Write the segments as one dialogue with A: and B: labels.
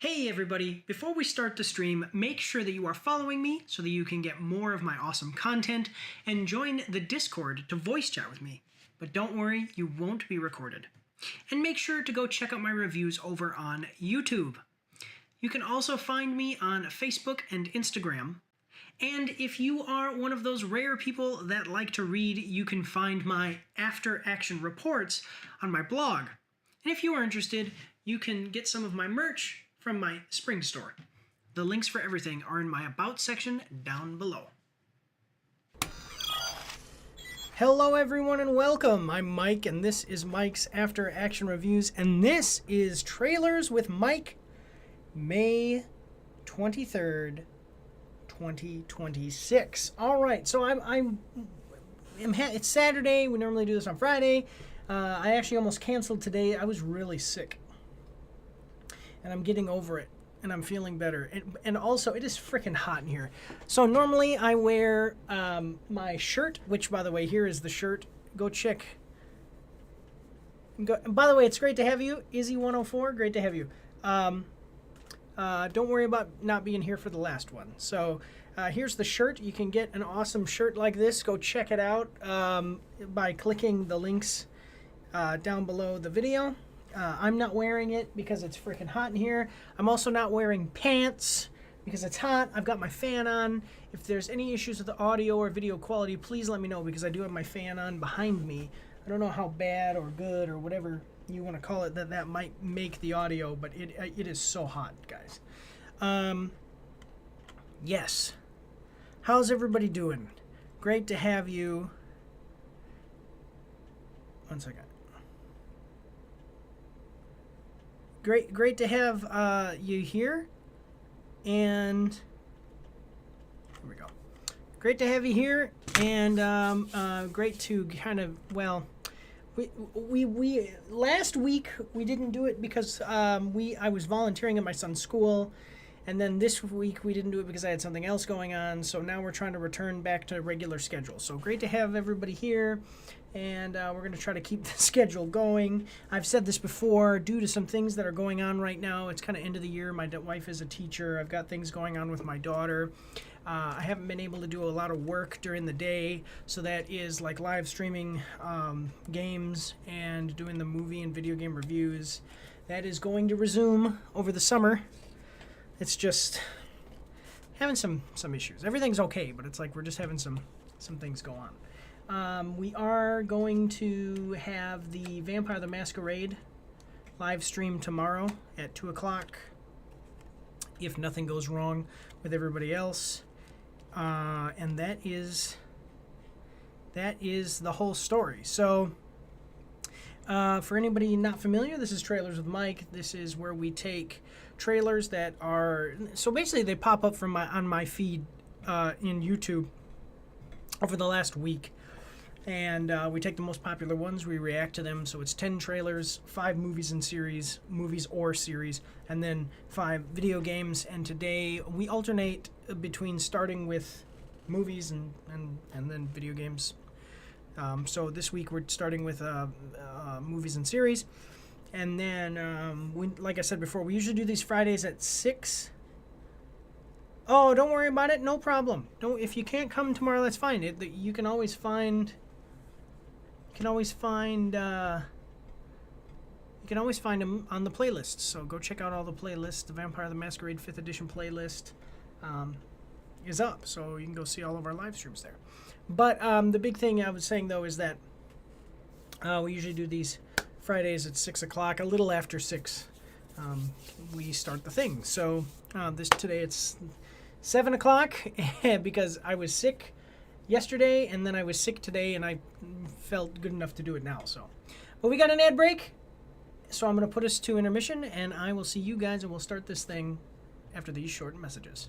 A: Hey everybody, before we start the stream, make sure that you are following me so that you can get more of my awesome content and join the Discord to voice chat with me. But don't worry, you won't be recorded. And make sure to go check out my reviews over on YouTube. You can also find me on Facebook and Instagram. And if you are one of those rare people that like to read, you can find my after action reports on my blog. And if you are interested, you can get some of my merch from my spring store. The links for everything are in my About section down below. Hello everyone and welcome. I'm Mike and this is Mike's After Action Reviews and this is Trailers with Mike, May 23rd, 2026. Alright, so it's Saturday. We normally do this on Friday. I actually almost canceled today. I was really sick. And I'm getting over it, and I'm feeling better. And also, it is freaking hot in here. So normally I wear my shirt, which, by the way, here is the shirt. Go check. By the way, it's great to have you. Izzy104, great to have you. Don't worry about not being here for the last one. So here's the shirt. You can get an awesome shirt like this. Go check it out by clicking the links down below the video. I'm not wearing it because it's freaking hot in here. I'm also not wearing pants because it's hot. I've got my fan on. If there's any issues with the audio or video quality, please let me know because I do have my fan on behind me. I don't know how bad or good or whatever you want to call it that might make the audio, but it is so hot, guys. Yes. How's everybody doing? Great to have you. One second. Great to have you here, and here we go. Great to have you here, and great to kind of we last week we didn't do it because I was volunteering at my son's school, and then this week we didn't do it because I had something else going on. So now we're trying to return back to a regular schedule. So great to have everybody here. And we're going to try to keep the schedule going. I've said this before, due to some things that are going on right now. It's kind of end of the year. My wife is a teacher. I've got things going on with my daughter. I haven't been able to do a lot of work during the day, so that is like live streaming games and doing the movie and video game reviews. That is going to resume over the summer. It's just having some issues. Everything's okay, but it's like we're just having some things go on. We are going to have the Vampire the Masquerade live stream tomorrow at 2 o'clock, if nothing goes wrong with everybody else. And that is the whole story. So for anybody not familiar, this is Trailers with Mike. This is where we take trailers that are, so basically they pop up from on my feed in YouTube over the last week. And we take the most popular ones, we react to them. So it's 10 trailers, 5 movies or series, and then 5 video games. And today we alternate between starting with movies and then video games. So this week we're starting with movies and series. And then, like I said before, we usually do these Fridays at 6. Oh, don't worry about it. No problem. If you can't come tomorrow, that's fine. You can always find them on the playlist. So go check out all the playlists. The Vampire the Masquerade 5th edition playlist is up, so you can go see all of our live streams there. But the big thing I was saying though is that we usually do these Fridays at 6 o'clock, a little after 6. We start the thing. So today it's 7 o'clock because I was sick yesterday and then I was sick today and I felt good enough to do it now. So, but we got an ad break, so I'm going to put us to intermission and I will see you guys and we'll start this thing after these short messages.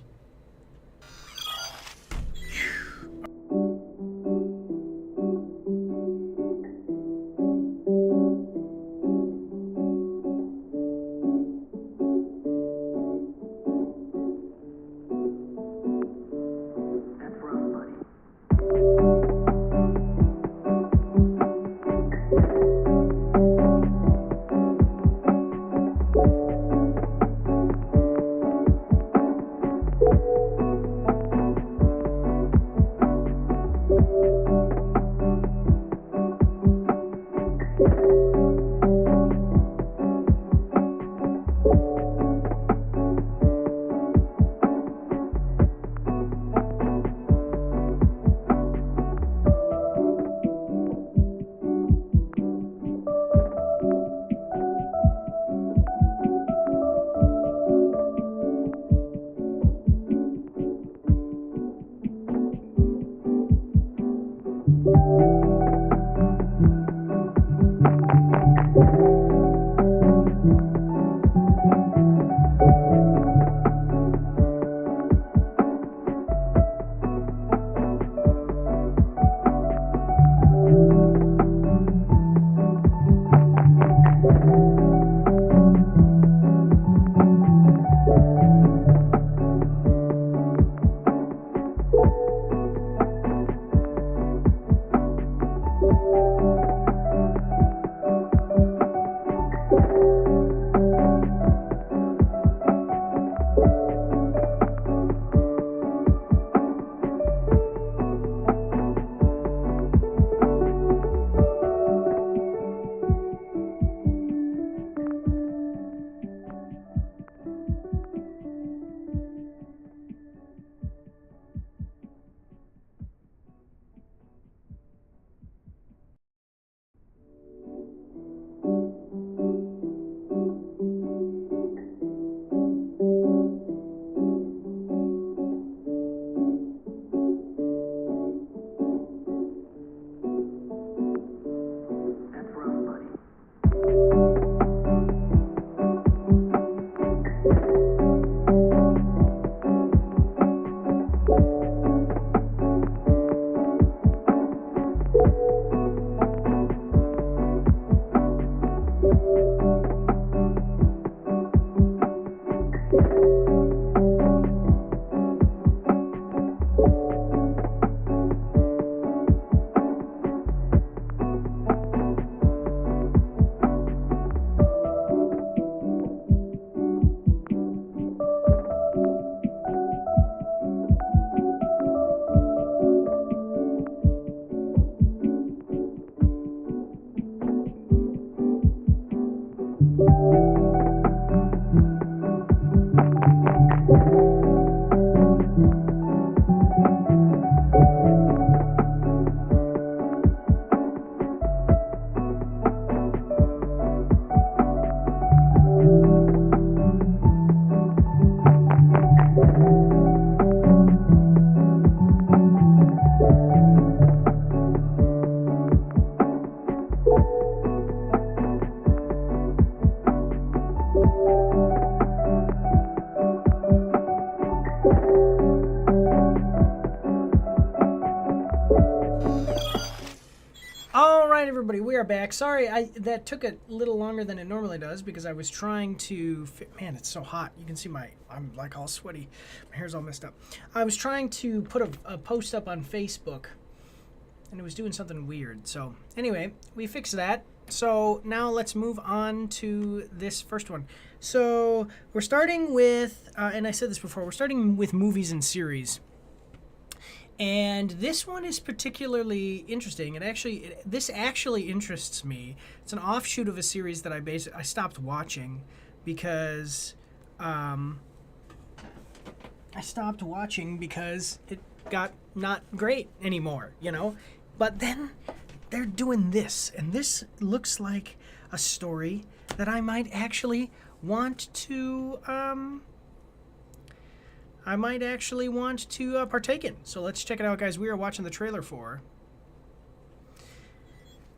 A: are back. Sorry, that took a little longer than it normally does because I was trying to... Man, it's so hot. You can see I'm like all sweaty. My hair's all messed up. I was trying to put a post up on Facebook, and it was doing something weird. So anyway, we fixed that. So now let's move on to this first one. So we're starting with, and I said this before, we're starting with movies and series. And this one is particularly interesting. This actually interests me. It's an offshoot of a series that I stopped watching because it got not great anymore, you know. But then they're doing this, and this looks like a story that I might actually want to partake in. So let's check it out, guys. We are watching the trailer for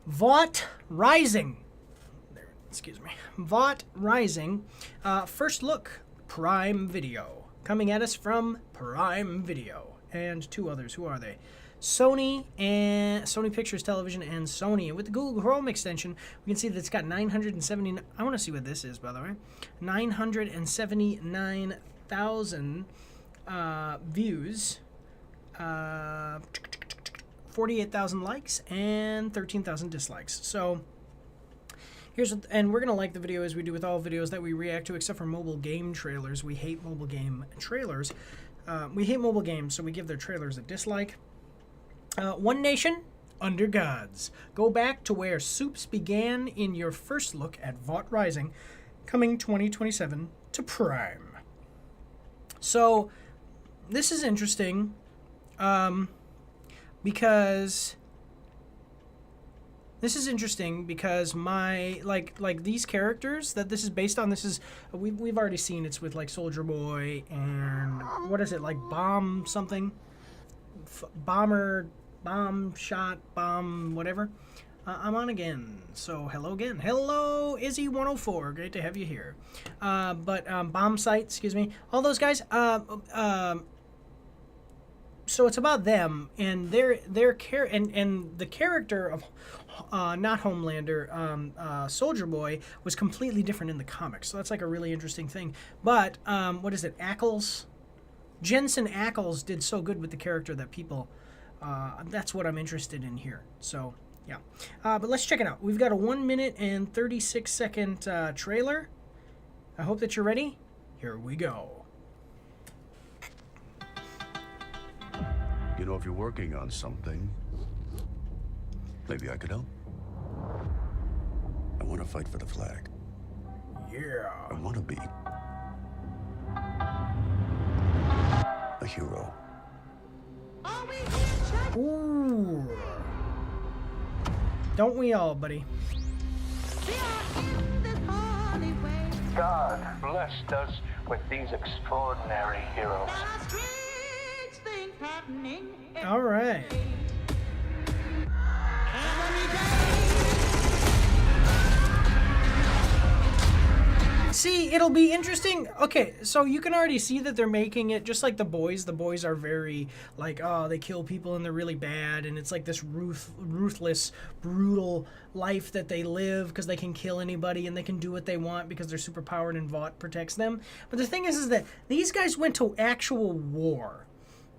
A: Vought Rising. Excuse me. Vought Rising. First look, Prime Video. Coming at us from Prime Video. And two others. Who are they? Sony Pictures Television and Sony. And with the Google Chrome extension, we can see that it's got 979. I want to see what this is, by the way. 979,000 views, 48,000 likes, and 13,000 dislikes. So and we're gonna like the video as we do with all videos that we react to, except for mobile game trailers. We hate mobile game trailers. We hate mobile games, so we give their trailers a dislike. One Nation Under Gods. Go back to where soups began in your first look at Vought Rising, coming 2027 to Prime. So this is interesting because my like these characters that this is based on, we've already seen it's with like Soldier Boy and what is it, like Bomb something, Bomber, Bomb Shot, Bomb whatever. I'm on again, so hello again. Hello, Izzy104, great to have you here. Bomb Sight, excuse me, all those guys. So it's about them and their and the character of not Homelander, Soldier Boy was completely different in the comics. So that's like a really interesting thing. But what is it? Ackles, Jensen Ackles did so good with the character that people. That's what I'm interested in here. So yeah, but let's check it out. We've got a 1 minute and 36 second trailer. I hope that you're ready. Here we go.
B: You know, if you're working on something, maybe I could help. I want to fight for the flag.
A: Yeah.
B: I want to be a hero.
A: Ooh. Don't we all, buddy?
C: God blessed us with these extraordinary heroes.
A: All right. See, it'll be interesting. Okay, so you can already see that they're making it just like the boys. The boys are very like, oh, they kill people and they're really bad, and it's like this ruthless, brutal life that they live because they can kill anybody and they can do what they want because they're super powered and Vought protects them. But the thing is that these guys went to actual war.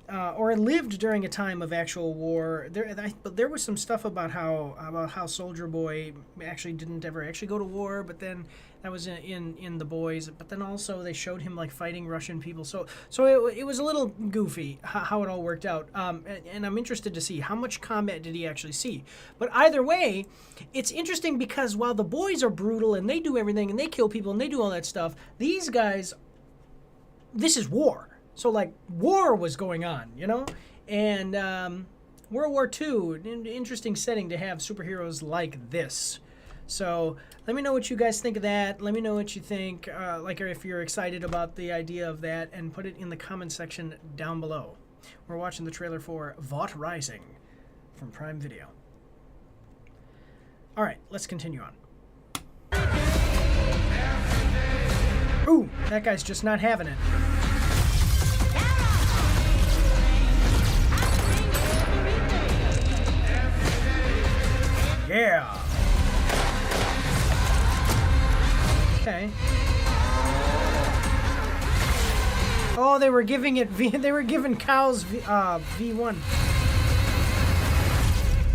A: Or lived during a time of actual war. But there was some stuff about how Soldier Boy actually didn't ever actually go to war, but then that was in the boys. But then also they showed him like fighting Russian people. So it was a little goofy how it all worked out. And I'm interested to see how much combat did he actually see. But either way, it's interesting because while the boys are brutal and they do everything and they kill people and they do all that stuff, these guys, this is war. So, like, war was going on, you know? And World War II, an interesting setting to have superheroes like this. So, let me know what you guys think of that. Let me know what you think, like if you're excited about the idea of that, and put it in the comment section down below. We're watching the trailer for Vought Rising from Prime Video. All right, let's continue on. Ooh, that guy's just not having it. Yeah. Okay. Oh, they were giving it they were giving cows V1.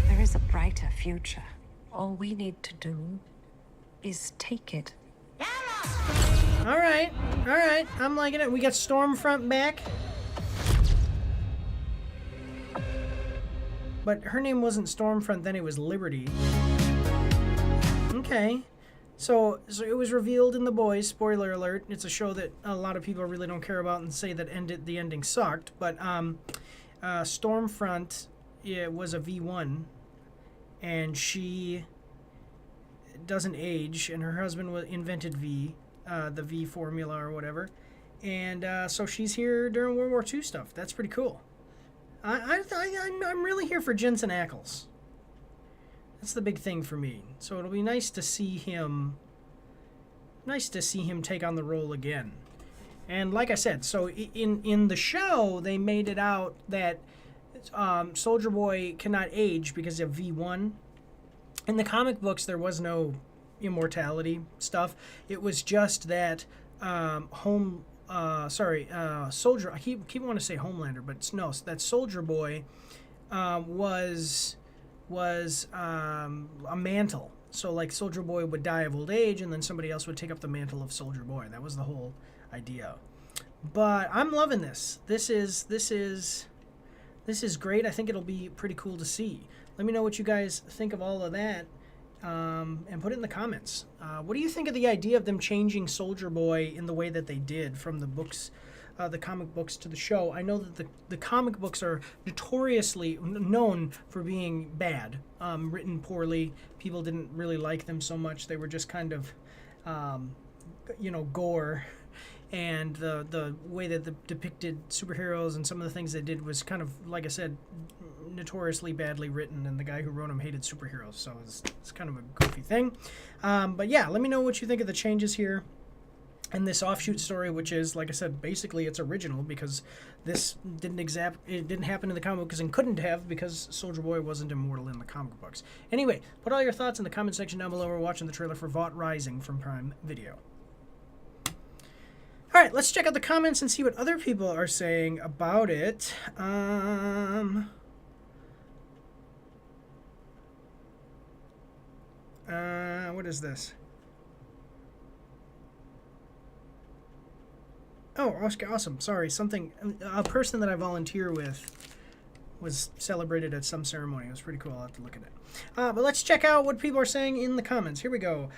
D: There is a brighter future. All we need to do is take it.
A: All right. I'm liking it. We got Stormfront back. But her name wasn't Stormfront, then it was Liberty. Okay. So it was revealed in The Boys, spoiler alert. It's a show that a lot of people really don't care about and say that the ending sucked. But Stormfront was a V1, and she doesn't age, and her husband invented the V formula or whatever. And so she's here during World War II stuff. That's pretty cool. I'm really here for Jensen Ackles. That's the big thing for me. So it'll be nice to see him. Nice to see him take on the role again. And like I said, so in the show they made it out that Soldier Boy cannot age because of V1. In the comic books, there was no immortality stuff. It was just that Soldier. I keep wanting to say Homelander, but it's no. That Soldier Boy was a mantle. So like Soldier Boy would die of old age, and then somebody else would take up the mantle of Soldier Boy. That was the whole idea. But I'm loving this. This is great. I think it'll be pretty cool to see. Let me know what you guys think of all of that, and put it in the comments. What do you think of the idea of them changing Soldier Boy in the way that they did from the books, the comic books to the show? I know that the comic books are notoriously known for being bad, written poorly. People didn't really like them so much. They were just kind of, gore. And the way that they depicted superheroes and some of the things they did was kind of, like I said, notoriously badly written, and the guy who wrote them hated superheroes, so it's kind of a goofy thing. But yeah, let me know what you think of the changes here and this offshoot story, which is, like I said, basically it's original because this didn't happen in the comic books and couldn't have because Soldier Boy wasn't immortal in the comic books. Anyway, put all your thoughts in the comment section down below. We're watching the trailer for Vought Rising from Prime Video. All right, let's check out the comments and see what other people are saying about it. What is this? Oh, awesome. Sorry, a person that I volunteer with was celebrated at some ceremony. It was pretty cool. I'll have to look at it. But let's check out what people are saying in the comments. Here we go.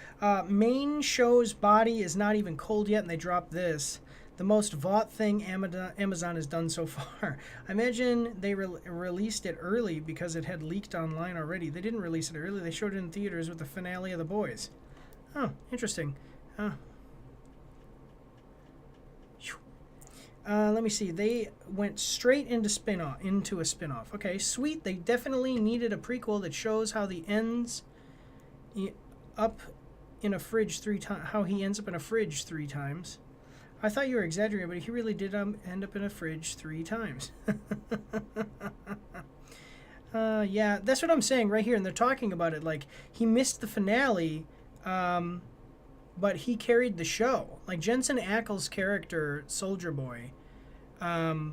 A: Main show's body is not even cold yet, and they dropped this. The most Vought thing Amazon has done so far. I imagine they released it early because it had leaked online already. They didn't release it early. They showed it in theaters with the finale of The Boys. Oh, interesting. Let me see. They went straight into a spin-off. Okay, sweet. They definitely needed a prequel that shows how he ends up in a fridge 3 times. How he ends up in a fridge 3 times. I thought you were exaggerating, but he really did end up in a fridge 3 times. Yeah, that's what I'm saying right here. And they're talking about it like he missed the finale, but he carried the show. Like Jensen Ackles' character, Soldier Boy. What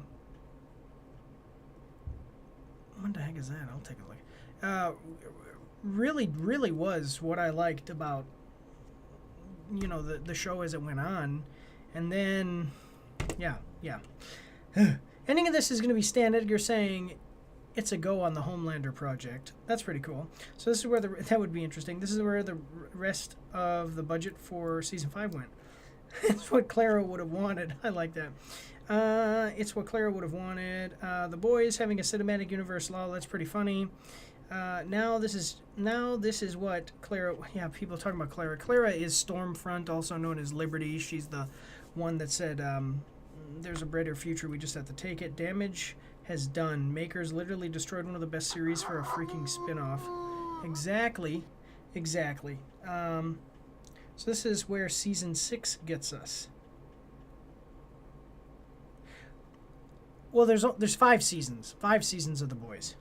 A: the heck is that? I'll take a look. Really was what I liked about, the show as it went on. And then, yeah. Ending of this is going to be Stan Edgar saying it's a go on the Homelander project. That's pretty cool. So this is where that would be interesting. This is where the rest of the budget for season 5 went. It's what Clara would have wanted. I like that. It's what Clara would have wanted. The Boys having a cinematic universe law. That's pretty funny. Now this is what Clara. Yeah, people talking about Clara. Clara is Stormfront, also known as Liberty. She's the one that said, "There's a brighter future. We just have to take it." Damage has done. Makers literally destroyed one of the best series for a freaking spin-off. Exactly. So this is where season 6 gets us. Well, there's 5 seasons. 5 seasons of The Boys.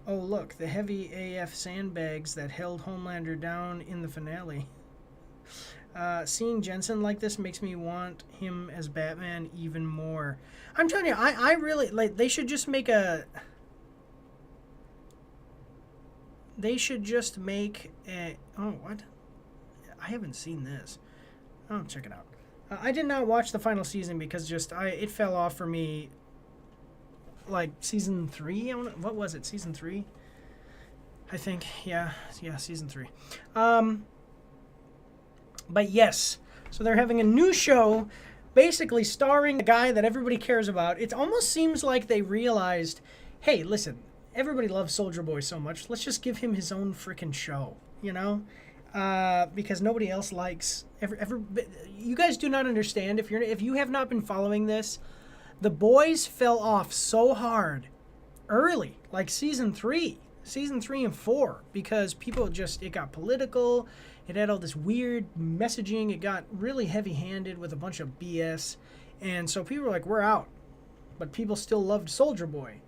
A: Oh, look, the heavy AF sandbags that held Homelander down in the finale. Seeing Jensen like this makes me want him as Batman even more. I'm telling you, I really like. They should just make a. They should just make a. Oh, what? I haven't seen this. Oh, check it out. I did not watch the final season because it fell off for me. Like season 3. What was it? Season 3. I think. Yeah, season 3. But yes, so they're having a new show, basically starring a guy that everybody cares about. It almost seems like they realized, hey, listen, everybody loves Soldier Boy so much. Let's just give him his own freaking show, you know? Because nobody else likes. You guys do not understand. If you have not been following this, the boys fell off so hard early, like season 3 and 4, because it got political. It had all this weird messaging. It got really heavy-handed with a bunch of BS. And so people were like, we're out. But people still loved Soldier Boy.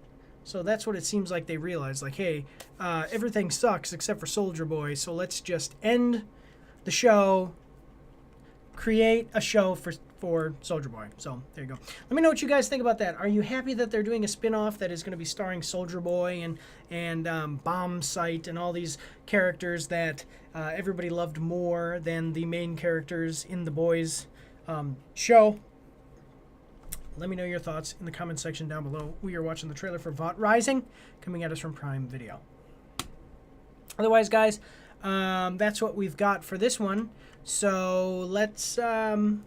A: So that's what it seems like they realized. Like, hey, everything sucks except for Soldier Boy. So let's just end the show, create a show for Soldier Boy. So there you go. Let me know what you guys think about that. Are you happy that they're doing a spin-off that is going to be starring Soldier Boy and Bomb Sight and all these characters that everybody loved more than the main characters in the boys show? Let me know your thoughts in the comment section down below. We are watching the trailer for Vought Rising, coming at us from Prime Video. Otherwise, guys, that's what we've got for this one. So let's move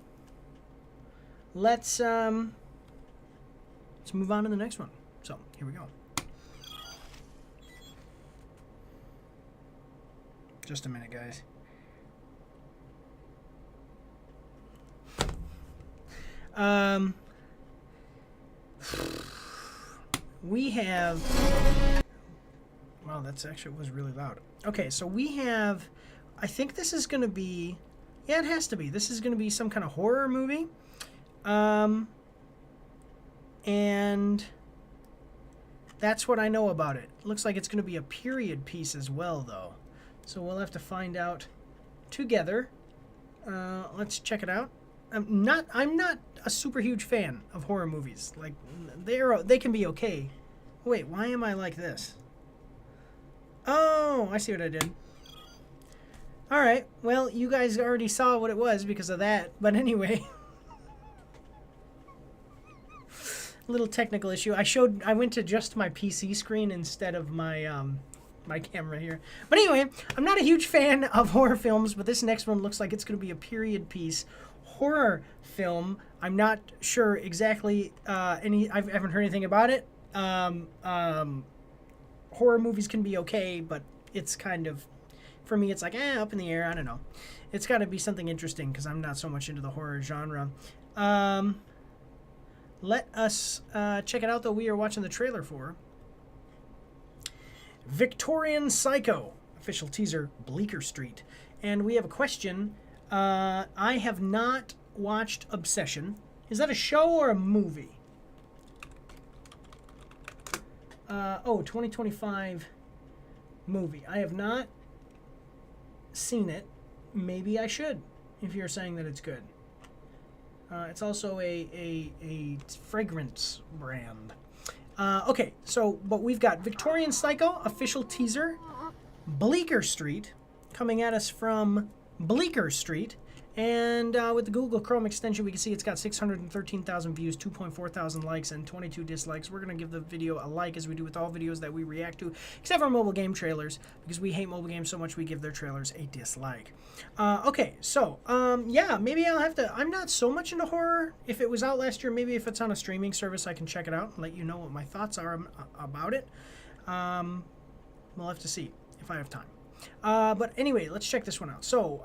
A: on to the next one. So here we go. Just a minute, guys. We have. Wow, that's actually was really loud. Okay, so we have. I think this is going to be. Yeah, it has to be. This is going to be some kind of horror movie. And that's what I know about it. Looks like it's going to be a period piece as well, though. So we'll have to find out together. Let's check it out. I'm not a super huge fan of horror movies. Like they can be okay. Wait, why am I like this? Oh, I see what I did. All right. Well, you guys already saw what it was because of that. But anyway, little technical issue. I went to just my PC screen instead of my my camera here. But anyway, I'm not a huge fan of horror films, but this next one looks like it's going to be a period piece horror film. I'm not sure exactly I haven't heard anything about it. Horror movies can be okay, but it's kind of, for me, it's like, up in the air. I don't know. It's got to be something interesting because I'm not so much into the horror genre. Let us check it out, though. We are watching the trailer for Victorian Psycho, official teaser, Bleecker Street. And we have a question. I have not watched Obsession. Is that a show or a movie? 2025 movie. I have not seen it. Maybe I should, if you're saying that it's good. It's also a fragrance brand. Okay, but we've got Victorian Psycho, official teaser, Bleecker Street, coming at us from Bleecker Street. And with the Google Chrome extension, we can see it's got 613,000 views, 2.4 thousand likes, and 22 dislikes. We're going to give the video a like, as we do with all videos that we react to, except for mobile game trailers, because we hate mobile games so much we give their trailers a dislike. Okay, so, yeah, maybe I'll have to... I'm not so much into horror. If it was out last year, maybe if it's on a streaming service, I can check it out and let you know what my thoughts are about it. We'll have to see if I have time. But anyway, let's check this one out. So,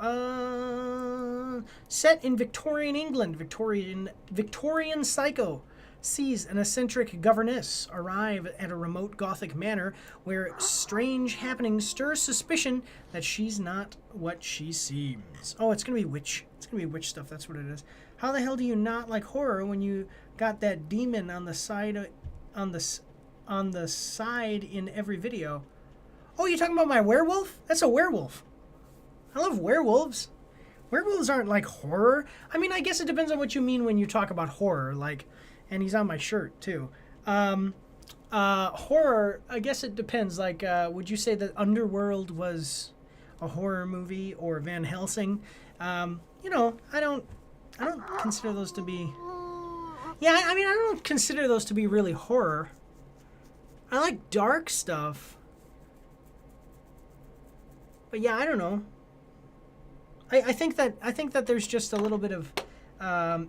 A: set in Victorian England, Victorian Psycho sees an eccentric governess arrive at a remote Gothic manor where strange happenings stir suspicion that she's not what she seems. Oh, it's gonna be witch. It's gonna be witch stuff. That's what it is. How the hell do you not like horror when you got that demon on the side, on the side in every video? Oh, you're talking about my werewolf? That's a werewolf. I love werewolves. Werewolves aren't like horror. I mean, I guess it depends on what you mean when you talk about horror. Like, and he's on my shirt too. Horror, I guess it depends. Like, would you say that Underworld was a horror movie, or Van Helsing? You know, I don't consider those to be. Yeah, I mean, I don't consider those to be really horror. I like dark stuff. But yeah, I don't know. I think that there's just a little bit of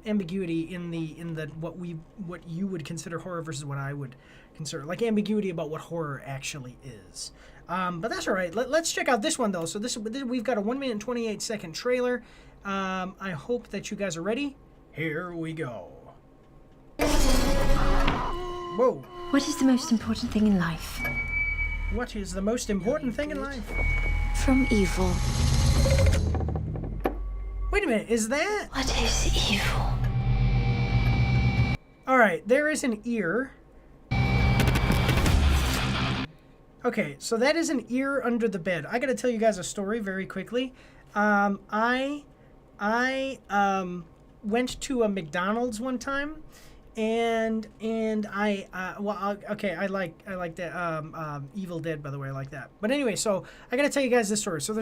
A: ambiguity in the what you would consider horror versus what I would consider, like, ambiguity about what horror actually is. But that's all right. Let's check out this one though. So this we've got a 1 minute and 28-second trailer. I hope that you guys are ready. Here we go. Whoa.
E: What is the most important thing in life?
A: What is the most important thing in life?
E: From evil.
A: Wait a minute, is that?
E: What is evil?
A: All right, there is an ear. Okay, so that is an ear under the bed. I gotta tell you guys a story very quickly. I went to a McDonald's one time, and I I like that Evil Dead, by the way. I like that. But anyway, so I gotta tell you guys this story. So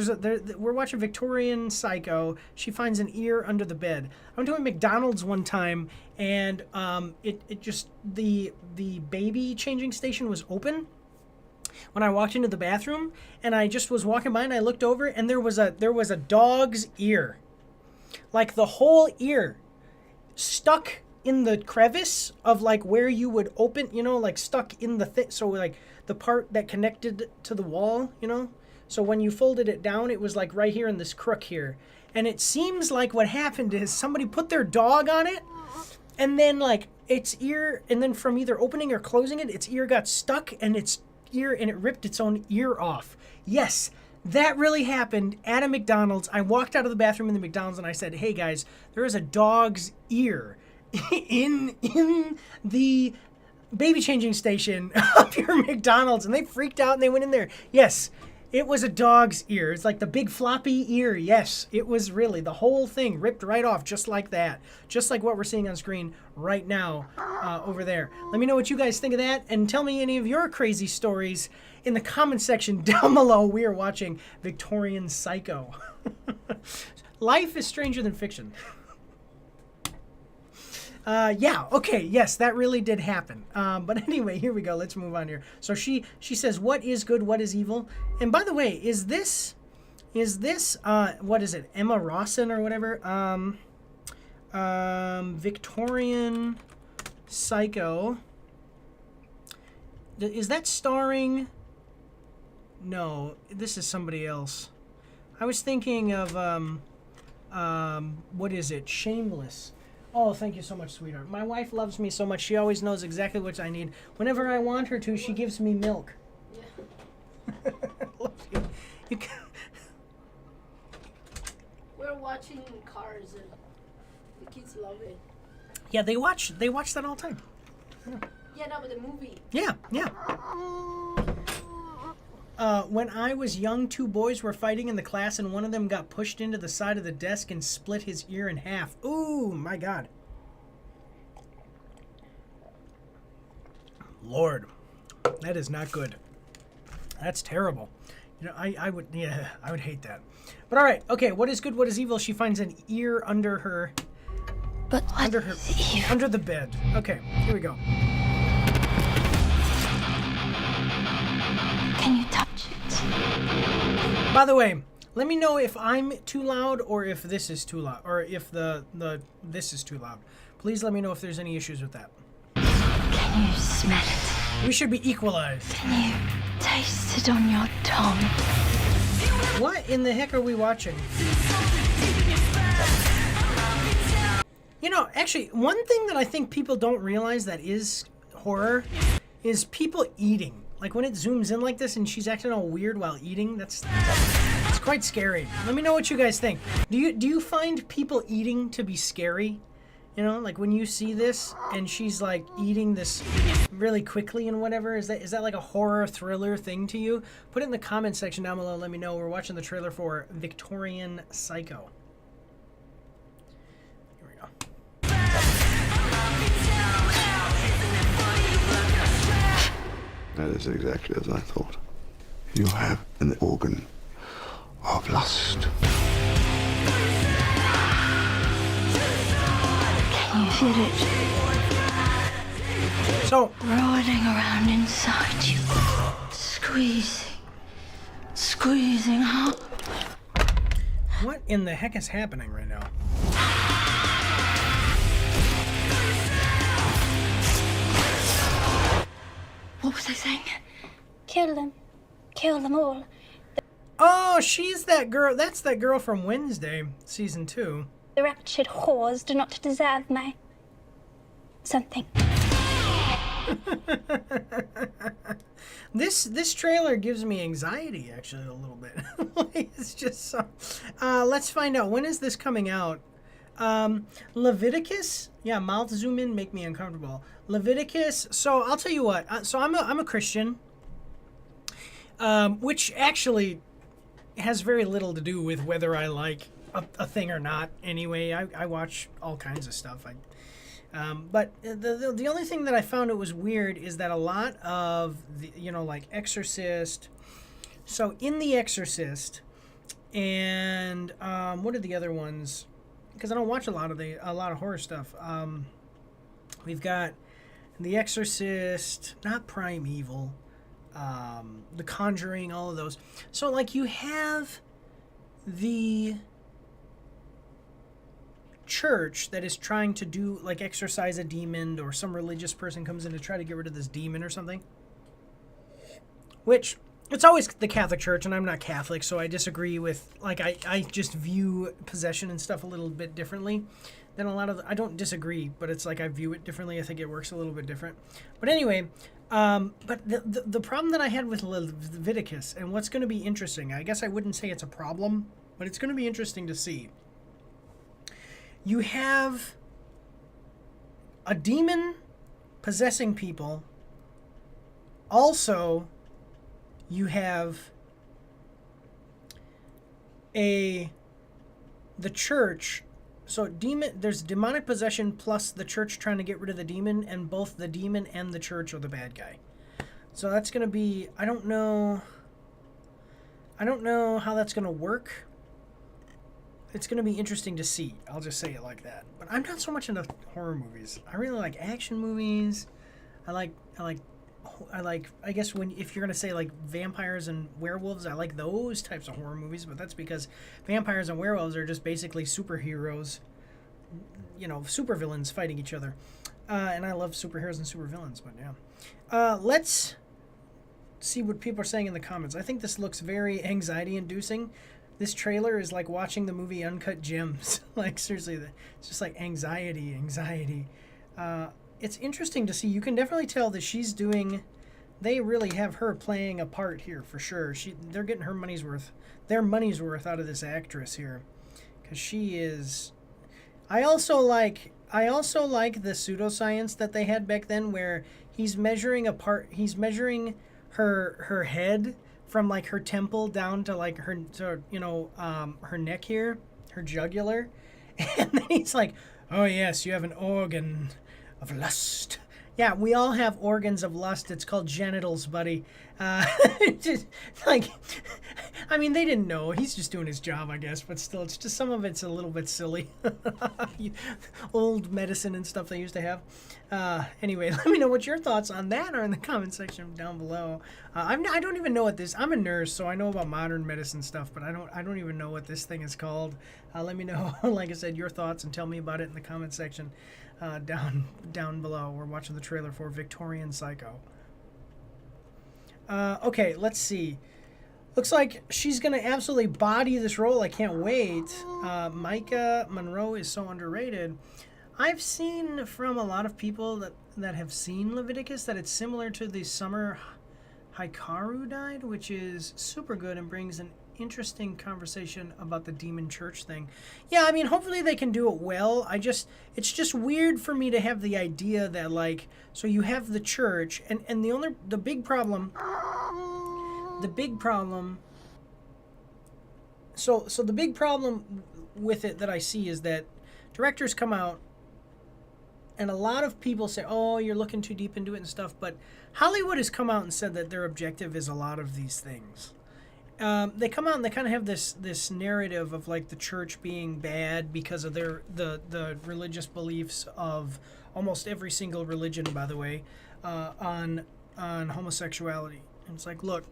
A: we're watching Victorian Psycho. She finds an ear under the bed. I went to a McDonald's one time, and it just the baby changing station was open when I walked into the bathroom, and I just was walking by and I looked over, and there was a dog's ear, like the whole ear, stuck in the crevice of like where you would open, you know, like stuck in the so like the part that connected to the wall, you know. So when you folded it down, it was like right here in this crook here, and it seems like what happened is somebody put their dog on it, and then like its ear, and then from either opening or closing it, its ear got stuck, and it ripped its own ear off. Yes, that really happened at a McDonald's. I walked out of the bathroom in the McDonald's and I said, "Hey guys, there is a dog's ear in the baby changing station up your McDonald's," and they freaked out and they went in there. Yes, it was a dog's ear. It's like the big floppy ear. Yes, it was really the whole thing ripped right off, just like that, just like what we're seeing on screen right now over there. Let me know what you guys think of that, and tell me any of your crazy stories in the comment section down below. We are watching Victorian Psycho. Life is stranger than fiction. Yeah, okay, yes, that really did happen. But anyway, here we go. Let's move on here. So she says, what is good, what is evil? And by the way, is this what is it, Emma Rawson or whatever? Victorian Psycho. Is that starring? No, this is somebody else. I was thinking of what is it? Shameless. Oh, thank you so much, sweetheart. My wife loves me so much. She always knows exactly what I need. Whenever I want her to, she gives me milk. Yeah. Love you.
F: We're watching Cars and the kids love it.
A: Yeah, they watch that all the time.
F: Yeah, no, but the movie.
A: Yeah. When I was young, 2 boys were fighting in the class, and one of them got pushed into the side of the desk and split his ear in half. Ooh, my God. Lord, that is not good. That's terrible. You know, I would hate that. But all right, okay. What is good? What is evil? She finds an ear under her.
E: But
A: under the bed. Okay, here we go.
E: Can you touch it?
A: By the way, let me know if I'm too loud or if this is too loud, or if this is too loud. Please let me know if there's any issues with that.
E: Can you smell it?
A: We should be equalized.
E: Can you taste it on your tongue?
A: What in the heck are we watching? You know, actually, one thing that I think people don't realize that is horror is people eating. Like when it zooms in like this and she's acting all weird while eating, it's quite scary. Let me know what you guys think. Do you find people eating to be scary? You know, like when you see this and she's like eating this really quickly and whatever, is that like a horror thriller thing to you? Put it in the comment section down below. Let me know. We're watching the trailer for Victorian Psycho.
G: is exactly as I thought. You have an organ of lust.
E: Can you feel it
A: So,
E: rolling around inside you? Squeezing hard.
A: what in the heck is happening right now?
E: What was I saying? Kill them. Kill them all.
A: Oh, she's that girl. That's that girl from Wednesday, season 2.
E: The wretched whores do not deserve my... something.
A: This trailer gives me anxiety, actually, a little bit. Like, it's just so... let's find out. When is this coming out? Leviticus? Yeah, mouth zoom in, make me uncomfortable. Leviticus. So, I'll tell you what. So, I'm a Christian. Which actually has very little to do with whether I like a thing or not. Anyway, I watch all kinds of stuff. But the only thing that I found it was weird is that a lot of the, like Exorcist. So in The Exorcist, and what are the other ones? Because I don't watch a lot of horror stuff. We've got The Exorcist, not Primeval, The Conjuring, all of those. So like you have the church that is trying to do like exorcise a demon, or some religious person comes in to try to get rid of this demon or something, which it's always the Catholic Church, and I'm not Catholic, so I disagree with, like, I just view possession and stuff a little bit differently than a lot of I don't disagree, but it's like I view it differently. I think it works a little bit different. But anyway, but the problem that I had with Leviticus, and what's going to be interesting, I guess I wouldn't say it's a problem, but it's going to be interesting to see. You have a demon possessing people. Also, you have the church. So there's demonic possession plus the church trying to get rid of the demon, and both the demon and the church are the bad guy. So that's going to be, I don't know how that's going to work. It's going to be interesting to see. I'll just say it like that. But I'm not so much into horror movies. I really like action movies. I guess if you're going to say like vampires and werewolves, I like those types of horror movies, but that's because vampires and werewolves are just basically superheroes, supervillains fighting each other. And I love superheroes and supervillains, but yeah. Let's see what people are saying in the comments. I think this looks very anxiety-inducing. This trailer is like watching the movie Uncut Gems. Like, seriously, it's just like anxiety. It's interesting to see. You can definitely tell that she's doing... They really have her playing a part here, for sure. They're getting her money's worth. Their money's worth out of this actress here. Because she is... I also like the pseudoscience that they had back then, where he's measuring her head from like her temple down to like her neck here, her jugular, and then he's like, "Oh yes, you have an organ of lust." Yeah, we all have organs of lust. It's called genitals, buddy. Just like, I mean, they didn't know. He's just doing his job, I guess. But still, it's just some of it's a little bit silly. Old medicine and stuff they used to have. Anyway, let me know what your thoughts on that are in the comment section down below. I don't even know what this. I'm a nurse, so I know about modern medicine stuff, but I don't even know what this thing is called. Let me know, like I said, your thoughts, and tell me about it in the comment section down below. We're watching the trailer for Victorian Psycho. Okay, let's see. Looks like she's going to absolutely body this role. I can't wait. Micah Monroe is so underrated. I've seen from a lot of people that have seen Leviticus that it's similar to the Summer Hikaru Died, which is super good and brings an interesting conversation about the demon church thing. Yeah, I mean, hopefully they can do it well. It's just weird for me to have the idea that, like, so you have the church, and the big problem so the big problem with it that I see is that directors come out and a lot of people say, oh, you're looking too deep into it and stuff, but Hollywood has come out and said that their objective is a lot of these things. They come out and they kind of have this narrative of like the church being bad because of the religious beliefs of almost every single religion, by the way, on homosexuality. And it's like, look,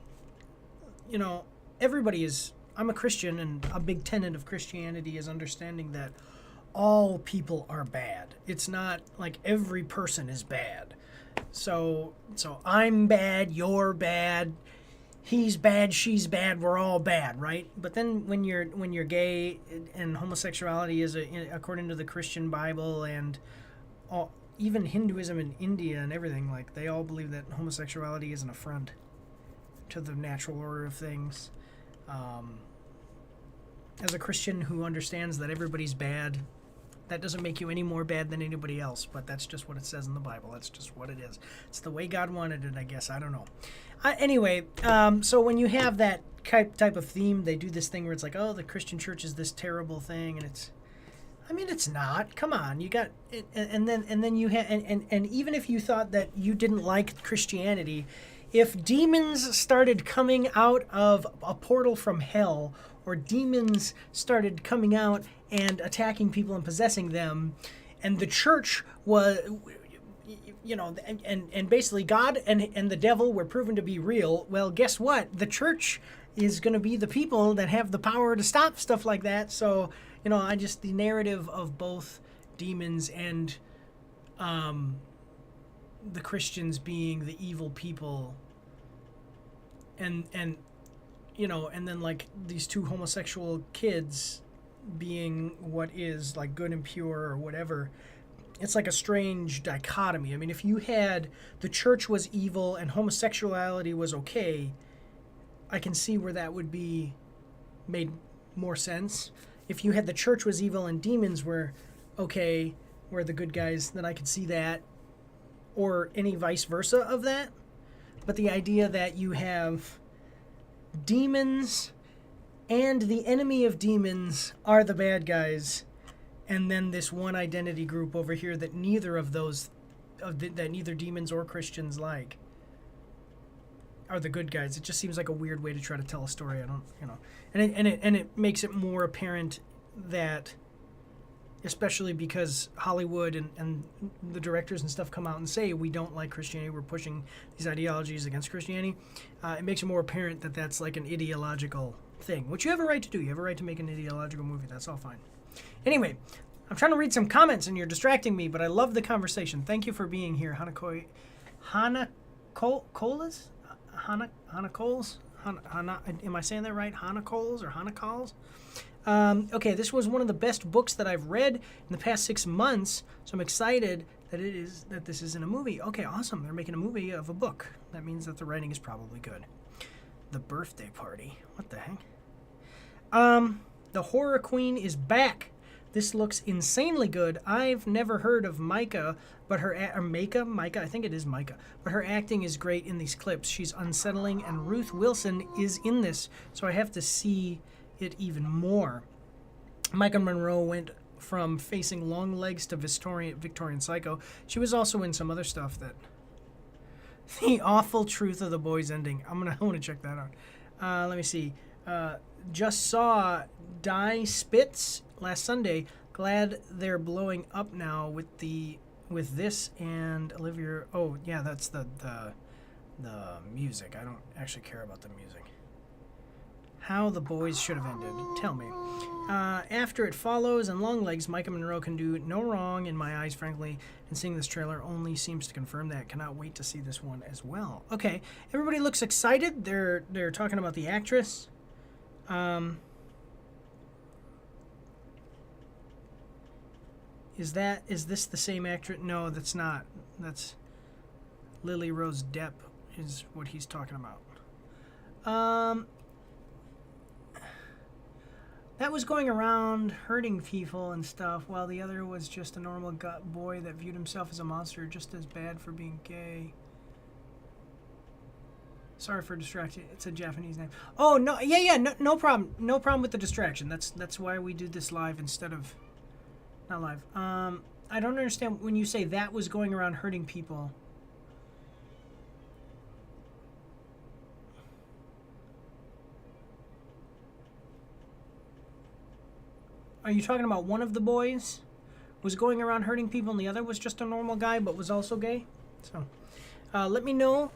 A: everybody is. I'm a Christian, and a big tenet of Christianity is understanding that all people are bad. It's not like every person is bad. So I'm bad, you're bad. He's bad, she's bad, we're all bad, right? But then when you're gay and homosexuality is according to the Christian Bible and even Hinduism in India and everything, like they all believe that homosexuality is an affront to the natural order of things. As a Christian who understands that everybody's bad, that doesn't make you any more bad than anybody else, but that's just what it says in the Bible. That's just what it is. It's the way God wanted it, I guess. I don't know. Anyway, so when you have that type of theme, they do this thing where it's like, oh, the Christian church is this terrible thing, and it's not. Come on, you got, and then you have, and even if you thought that you didn't like Christianity, if demons started coming out of a portal from hell, or demons started coming out and attacking people and possessing them, and the church was, and basically God and the devil were proven to be real, well, guess what? The church is going to be the people that have the power to stop stuff like that. So, the narrative of both demons and the Christians being the evil people, and then like these two homosexual kids being what is like good and pure or whatever. It's like a strange dichotomy. I mean, if you had the church was evil and homosexuality was okay, I can see where that would be made more sense. If you had the church was evil and demons were okay, were the good guys, then I could see that, or any vice versa of that. But the idea that you have demons and the enemy of demons are the bad guys, and then this one identity group over here that neither of those, that neither demons or Christians like, are the good guys. It just seems like a weird way to try to tell a story. I don't, and it makes it more apparent that, especially because Hollywood and the directors and stuff come out and say, we don't like Christianity, we're pushing these ideologies against Christianity, it makes it more apparent that that's like an ideological thing, which you have a right to do. You have a right to make an ideological movie. That's all fine. Anyway, I'm trying to read some comments and you're distracting me, but I love the conversation. Thank you for being here, Hana Colas? Am I saying that right? Hana Coles or Hana Calls? Okay, this was one of the best books that I've read in the past 6 months, so I'm excited that this is in a movie. Okay, awesome. They're making a movie of a book. That means that the writing is probably good. The birthday party. What the heck? The Horror Queen is back. This looks insanely good. I've never heard of Micah, but Micah, I think it is Micah, but her acting is great in these clips. She's unsettling, and Ruth Wilson is in this, so I have to see it even more. Micah Monroe went from facing Long Legs to Victorian Psycho. She was also in some other stuff that... The Awful Truth of the Boys ending. I want to check that out. Let me see. Just saw Die Spitz last Sunday. Glad they're blowing up now with this and Olivia. Oh yeah, that's the music. I don't actually care about the music. How the Boys should have ended. Tell me. After It Follows and Long Legs, Micah Monroe can do no wrong in my eyes, frankly, and seeing this trailer only seems to confirm that. Cannot wait to see this one as well. Okay, everybody looks excited. They're talking about the actress. Is this the same actress? No, that's not. That's Lily Rose Depp is what he's talking about. That was going around hurting people and stuff, while the other was just a normal boy that viewed himself as a monster, just as bad for being gay. Sorry for distracting. It's a Japanese name. Oh no, yeah, no problem. No problem with the distraction. That's why we do this live instead of not live. I don't understand when you say that was going around hurting people. Are you talking about one of the boys was going around hurting people and the other was just a normal guy but was also gay? So, let me know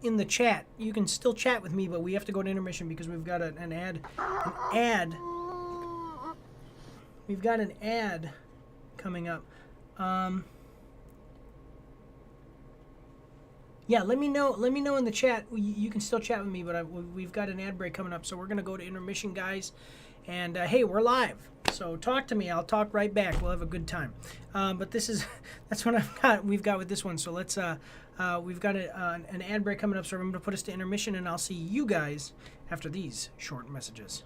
A: in the chat. You can still chat with me, but we have to go to intermission because we've got an ad. We've got an ad coming up. Yeah, let me know in the chat. You can still chat with me, but we've got an ad break coming up, so we're gonna go to intermission, guys. And hey, we're live, so talk to me. I'll talk right back. We'll have a good time. But that's what we've got with this one. So let's we've got an ad break coming up, so I'm going to put us to intermission, and I'll see you guys after these short messages.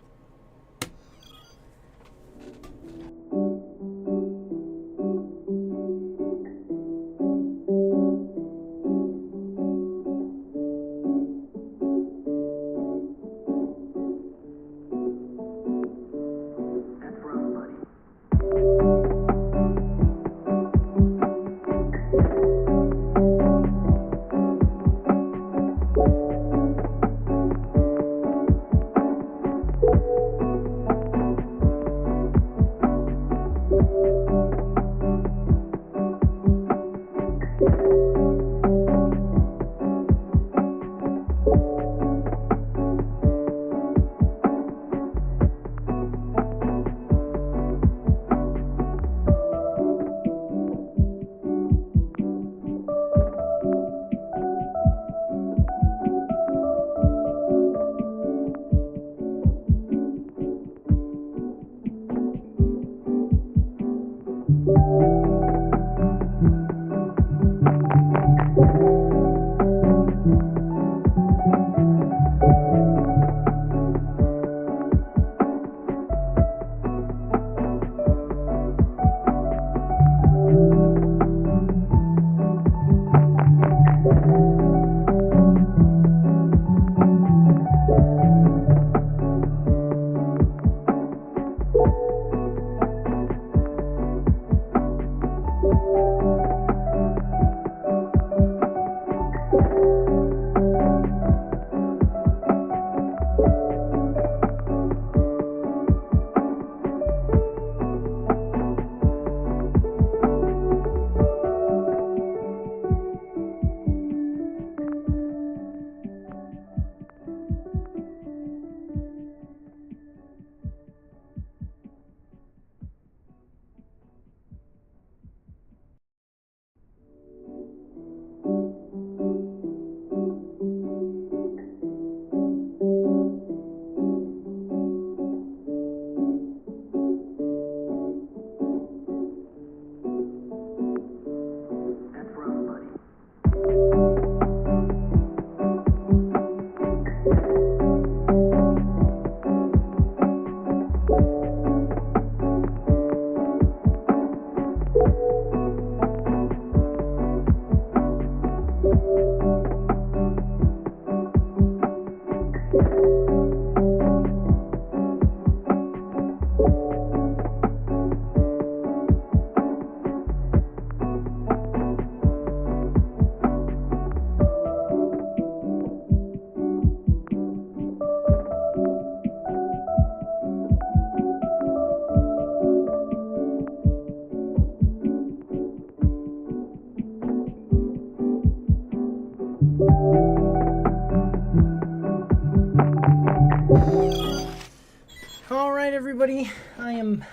A: Everybody, I am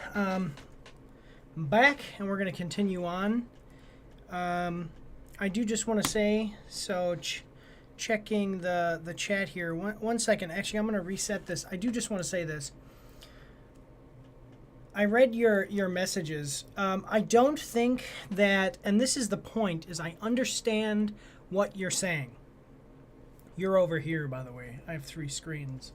A: back, and we're going to continue on. I do just want to say, so checking the chat here. One second. Actually, I'm going to reset this. I do just want to say this. I read your messages. I don't think that, and this is the point, is I understand what you're saying. You're over here, by the way. I have 3 screens.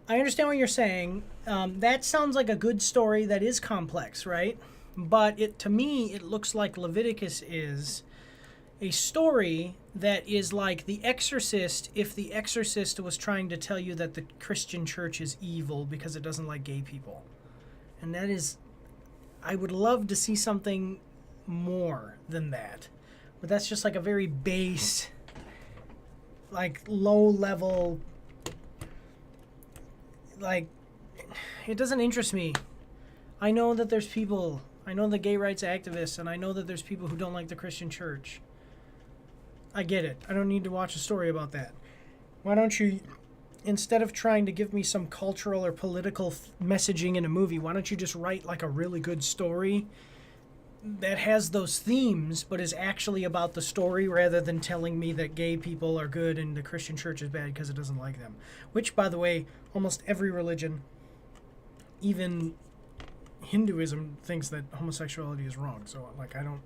A: I understand what you're saying. That sounds like a good story that is complex, right? But to me, it looks like Leviticus is a story that is like The Exorcist if The Exorcist was trying to tell you that the Christian church is evil because it doesn't like gay people. And that is, I would love to see something more than that. But that's just like a very base, like low level, like, it doesn't interest me. I know that there's people, I know the gay rights activists, and I know that there's people who don't like the Christian church. I get it. I don't need to watch a story about that. Why don't you, instead of trying to give me some cultural or political messaging in a movie, why don't you just write like a really good story that has those themes, but is actually about the story rather than telling me that gay people are good and the Christian church is bad because it doesn't like them. Which, by the way, almost every religion, even Hinduism, thinks that homosexuality is wrong. So, like, I don't...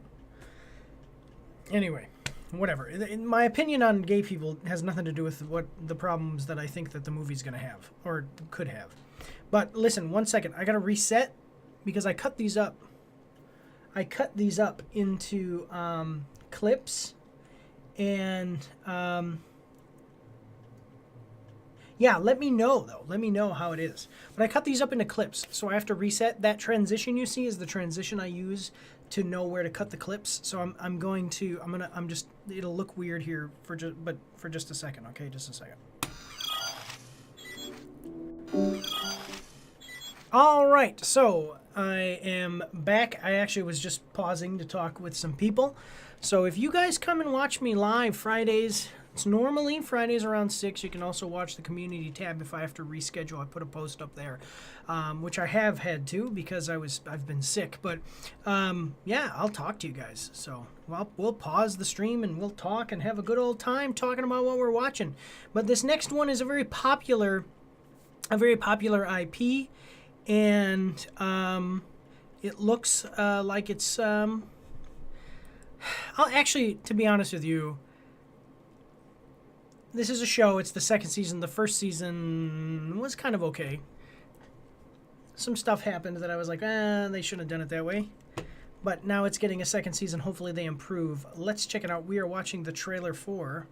A: Anyway, whatever. My opinion on gay people has nothing to do with what the problems that I think that the movie's going to have, or could have. But listen, 1 second. I got to reset because I cut these up. I cut these up into clips, and yeah, let me know though. Let me know how it is. But I cut these up into clips, so I have to reset. That transition you see is the transition I use to know where to cut the clips. So I'm just it'll look weird here for just a second. Okay, just a second. All right, so I am back. I actually was just pausing to talk with some people. So if you guys come and watch me live Fridays, it's normally Fridays around 6. You can also watch the community tab if I have to reschedule. I put a post up there, which I have had to because I've been sick. But yeah, I'll talk to you guys. So we'll pause the stream and we'll talk and have a good old time talking about what we're watching. But this next one is a very popular IP. And it looks like it's... I'll actually, to be honest with you, this is a show. It's the second season. The first season was kind of okay. Some stuff happened that I was like, they shouldn't have done it that way. But now it's getting a second season. Hopefully they improve. Let's check it out. We are watching the trailer for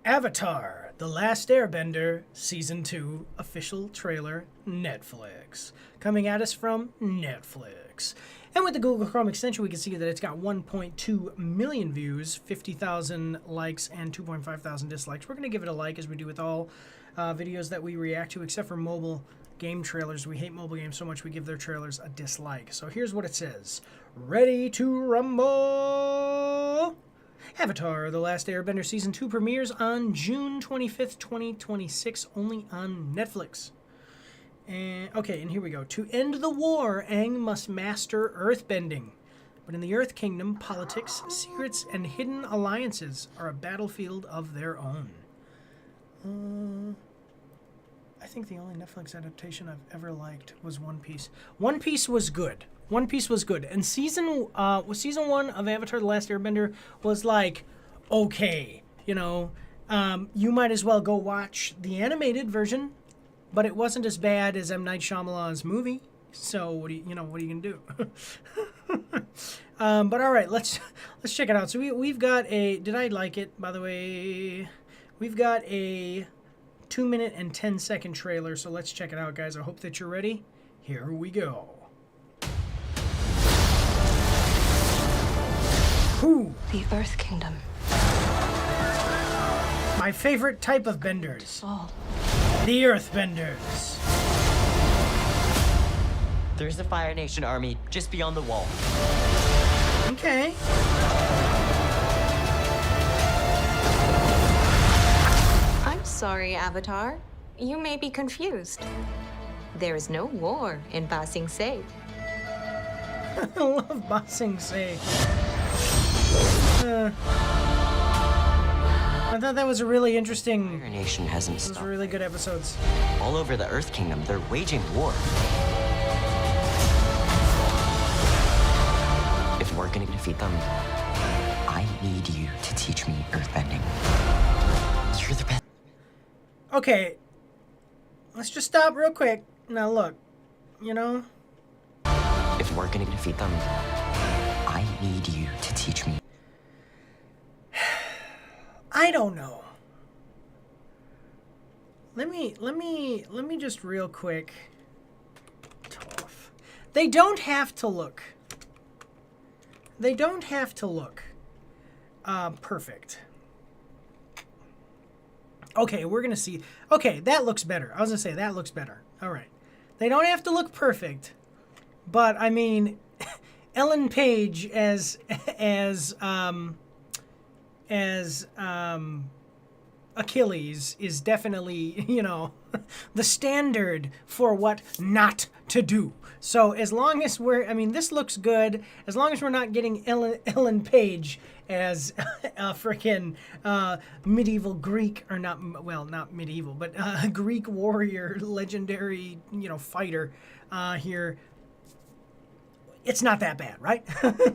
A: Avatar, The Last Airbender, Season 2, official trailer, Netflix. Coming at us from Netflix. And with the Google Chrome extension, we can see that it's got 1.2 million views, 50,000 likes, and 2.5 thousand dislikes. We're going to give it a like, as we do with all videos that we react to, except for mobile game trailers. We hate mobile games so much we give their trailers a dislike. So here's what it says. Ready to rumble! Avatar, The Last Airbender Season 2 premieres on June 25th, 2026, only on Netflix. And here we go. To end the war, Aang must master earthbending. But in the Earth Kingdom, politics, secrets, and hidden alliances are a battlefield of their own. I think the only Netflix adaptation I've ever liked was One Piece. One Piece was good. One Piece was good. And season 1 of Avatar The Last Airbender was like, okay, you might as well go watch the animated version, but it wasn't as bad as M. Night Shyamalan's movie. So what are you gonna do? But all right, let's check it out. So we've got a, did I like it, by the way? We've got a 2-minute and 10-second trailer, so let's check it out, guys. I hope that you're ready. Here we go. Who?
D: The Earth Kingdom.
A: My favorite type of benders.
D: All.
A: The Earthbenders.
H: There's a Fire Nation army just beyond the wall.
A: Okay.
I: I'm sorry, Avatar. You may be confused. There is no war in Ba Sing Se.
A: I love Ba Sing Se. I thought that was a really interesting...
H: Fire Nation hasn't
A: Those
H: stopped.
A: were really good episodes.
H: All over the Earth Kingdom, they're waging war. If we're gonna defeat them, I need you to teach me earthbending. You're the best.
A: Okay. Let's just stop real quick. Now look,
H: If we're gonna defeat them, I need you to teach me.
A: I don't know. Let me just real quick. Tough. They don't have to look. They don't have to look perfect. Okay, we're gonna see. Okay, that looks better. I was gonna say that looks better. All right, they don't have to look perfect, but I mean, Ellen Page as Achilles is definitely, you know, the standard for what not to do. So as long as we're, I mean, this looks good. As long as we're not getting Ellen Page as a freaking medieval Greek, or not, well, not medieval, but Greek warrior, legendary, you know, fighter here. It's not that bad, right?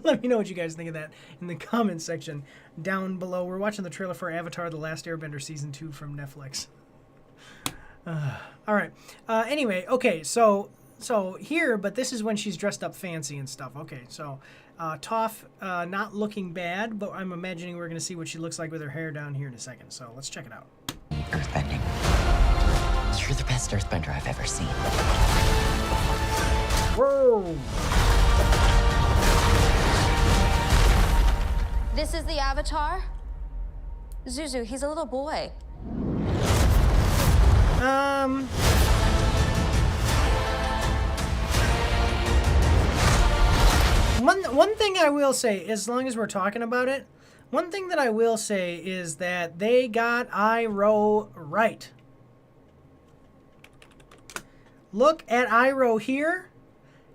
A: Let me know what you guys think of that in the comments section down below. We're watching the trailer for Avatar: The Last Airbender Season 2 from Netflix. All right. Anyway, okay, so here, but this is when she's dressed up fancy and stuff. Okay, so Toph not looking bad, but I'm imagining we're going to see what she looks like with her hair down here in a second. So let's check it out.
H: Earthbending. You're the best earthbender I've ever seen.
A: Whoa!
J: This is the Avatar? Zuzu, he's a little boy.
A: One thing I will say, as long as we're talking about it, one thing that I will say is that they got Iroh right. Look at Iroh here,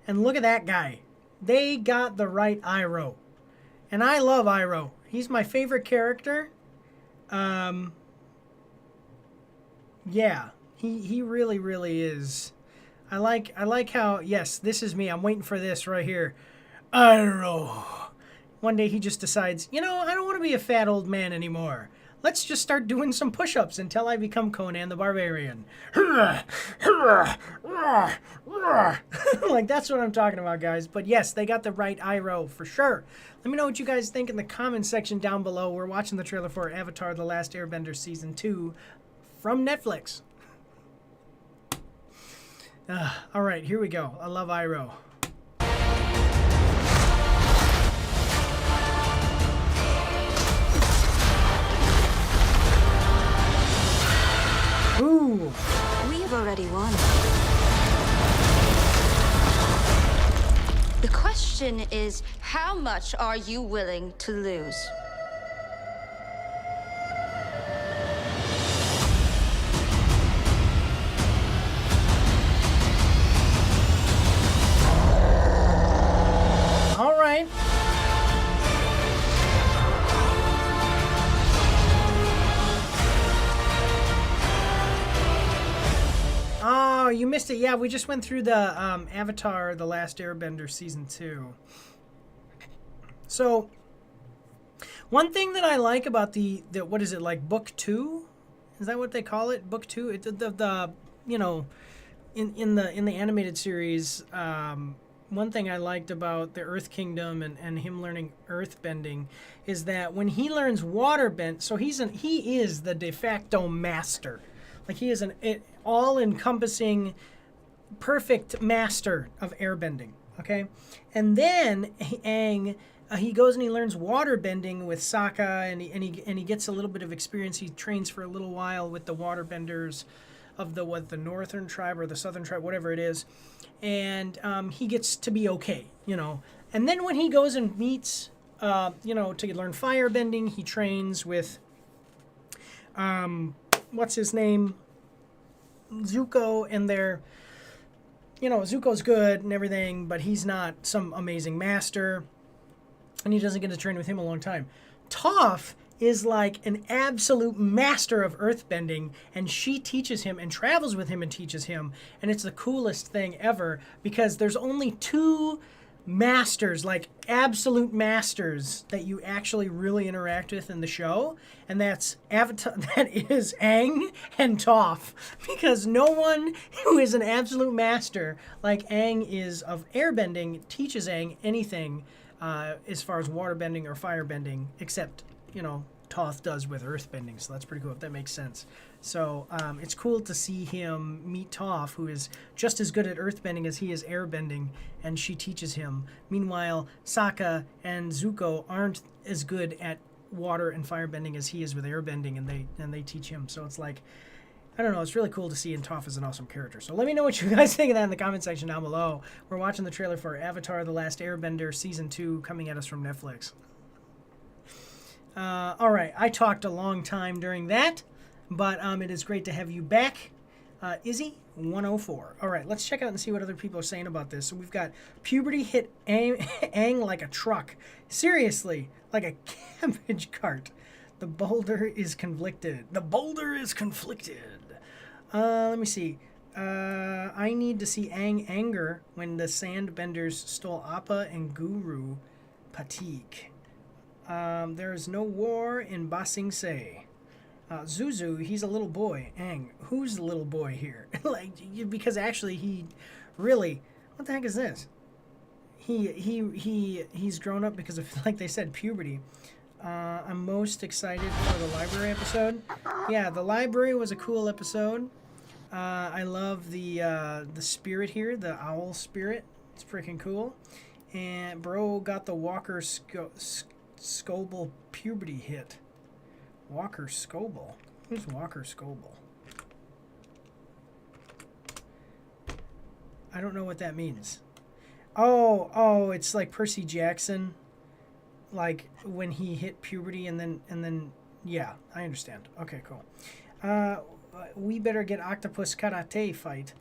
A: and look at that guy. They got the right Iroh. And I love Iroh. He's my favorite character. Yeah, he really, really is. I like how, yes, this is me. I'm waiting for this right here. Iroh. One day he just decides, you know, I don't want to be a fat old man anymore. Let's just start doing some push-ups until I become Conan the Barbarian. Like, that's what I'm talking about, guys. But yes, they got the right Iroh for sure. Let me know what you guys think in the comments section down below. We're watching the trailer for Avatar: The Last Airbender Season 2 from Netflix. All right, here we go. I love Iroh. Ooh.
J: We've already won. The question is, how much are you willing to lose?
A: All right. Oh, you missed it. Yeah, we just went through the Avatar: The Last Airbender Season 2. So, one thing that I like about the what is it, like Book 2? Is that what they call it? Book 2? The you know, in the animated series, one thing I liked about the Earth Kingdom and him learning earthbending is that when he learns waterbend, so he is the de facto master. Like, he is an all-encompassing, perfect master of airbending, okay? And then Aang, he goes and he learns waterbending with Sokka, and he gets a little bit of experience. He trains for a little while with the waterbenders of the northern tribe or the southern tribe, whatever it is, and he gets to be okay, you know. And then when he goes and meets, you know, to learn firebending, he trains with, what's his name? Zuko, and they're, you know, Zuko's good and everything, but he's not some amazing master, and he doesn't get to train with him a long time. Toph is like an absolute master of earthbending, and she teaches him and travels with him and teaches him, and it's the coolest thing ever because there's only two masters, like absolute masters, that you actually really interact with in the show, and that's Avatar, that is Aang and Toph, because no one who is an absolute master like Aang is of airbending teaches Aang anything as far as waterbending or firebending, except, you know, Toth does with earthbending, so that's pretty cool if that makes sense. So it's cool to see him meet Toph, who is just as good at earthbending as he is airbending, and she teaches him. Meanwhile, Sokka and Zuko aren't as good at water and firebending as he is with airbending, and they teach him. So it's like, I don't know, it's really cool to see, and Toph is an awesome character. So let me know what you guys think of that in the comment section down below. We're watching the trailer for Avatar: The Last Airbender Season 2 coming at us from Netflix. All right, I talked a long time during that, but it is great to have you back. Izzy104. All right, let's check out and see what other people are saying about this. So we've got puberty hit Aang like a truck. Seriously, like a cabbage cart. The boulder is conflicted. The boulder is conflicted. Let me see. I need to see Aang anger when the Sandbenders stole Appa and Guru Patik. There is no war in Ba Sing Se. Zuzu, he's a little boy. Aang, who's the little boy here? Because actually he really, what the heck is this? He's grown up because of, like they said, puberty. I'm most excited for the library episode. Yeah, the library was a cool episode. I love the spirit here, the owl spirit. It's freaking cool. And bro got the Walker Scoble puberty hit. Walker Scoble? Who's Walker Scoble? I don't know what that means. Oh, it's like Percy Jackson. Like when he hit puberty and then yeah, I understand. Okay, cool. We better get octopus karate fight.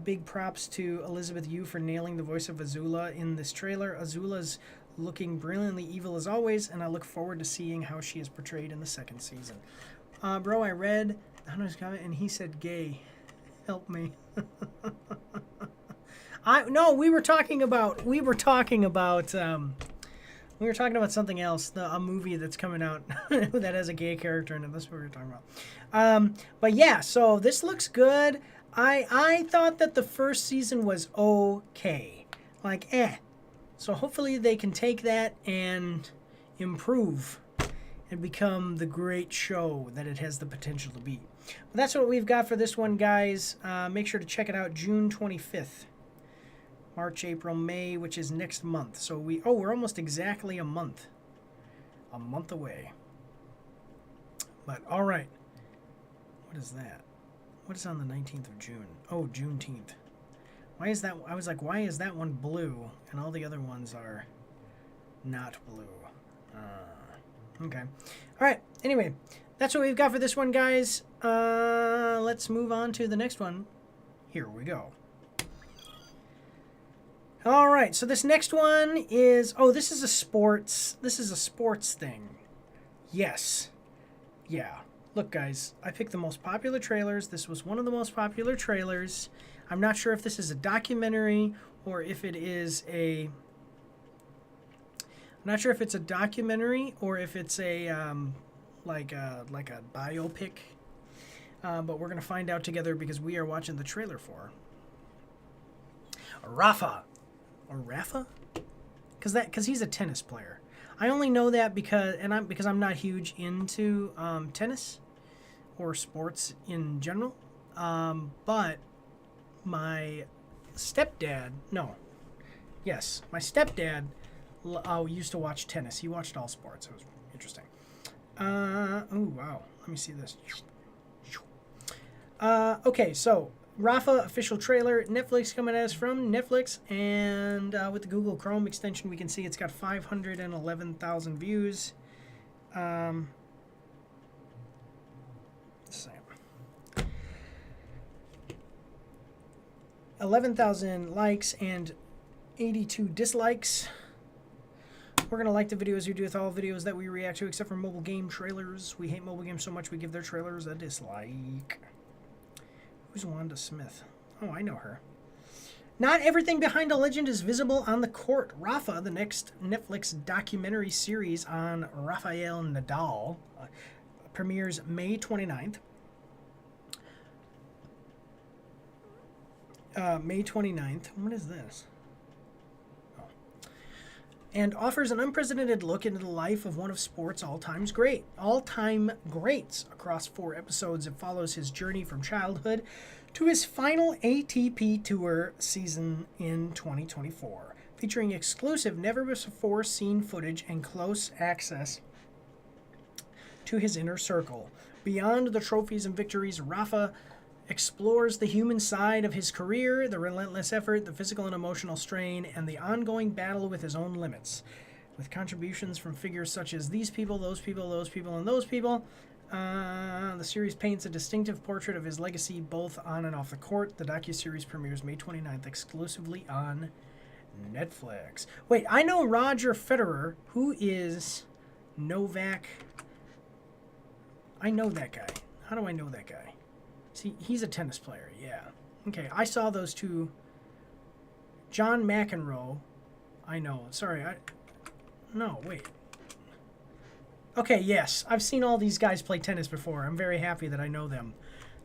A: Big props to Elizabeth Yu for nailing the voice of Azula in this trailer. Azula's looking brilliantly evil as always, and I look forward to seeing how she is portrayed in the second season. Bro, I read Hunter's comment and he said gay. Help me. We were talking about something else, a movie that's coming out that has a gay character in it. That's what we were talking about. But yeah, so this looks good. I thought that the first season was okay. Like, So hopefully they can take that and improve and become the great show that it has the potential to be. But that's what we've got for this one, guys. Make sure to check it out June 25th. March, April, May, which is next month. So we're almost exactly a month. A month away. But all right. What is that? What is on the 19th of June? Oh, Juneteenth. Why is that? I was like, why is that one blue and all the other ones are not blue? Okay. All right. Anyway, that's what we've got for this one, guys. Let's move on to the next one. Here we go. All right. So this next one is, this is a sports thing. Yes. Yeah. Look, guys, I picked the most popular trailers. This was one of the most popular trailers. I'm not sure if this is a documentary or if it is a... I'm not sure if it's a documentary or if it's a like a biopic. But we're gonna find out together because we are watching the trailer for Rafa, or Rafa, because he's a tennis player. I only know that because I'm not huge into tennis or sports in general. But my stepdad used to watch tennis. He watched all sports. It was interesting. Oh, wow. Let me see this. Okay, so Rafa official trailer. Netflix coming at us from Netflix. And with the Google Chrome extension, we can see it's got 511,000 views. Let's see. 11,000 likes and 82 dislikes. We're going to like the videos we do with all videos that we react to, except for mobile game trailers. We hate mobile games so much we give their trailers a dislike. Who's Wanda Smith? Oh, I know her. Not everything behind a legend is visible on the court. Rafa, the next Netflix documentary series on Rafael Nadal, premieres May 29th. May 29th. What is this? and offers an unprecedented look into the life of one of sports' all-time greats. Across 4 episodes, it follows his journey from childhood to his final ATP Tour season in 2024, featuring exclusive never-before-seen footage and close access to his inner circle. Beyond the trophies and victories, Rafa explores the human side of his career, the relentless effort, the physical and emotional strain, and the ongoing battle with his own limits. With contributions from figures such as these people, those people, those people, and those people, the series paints a distinctive portrait of his legacy both on and off the court. The docuseries premieres May 29th exclusively on Netflix. Wait, I know Roger Federer. Who is Novak? I know that guy. How do I know that guy? See, he's a tennis player, yeah. Okay, I saw those two. John McEnroe. I know. Sorry, no, wait. Okay, yes. I've seen all these guys play tennis before. I'm very happy that I know them.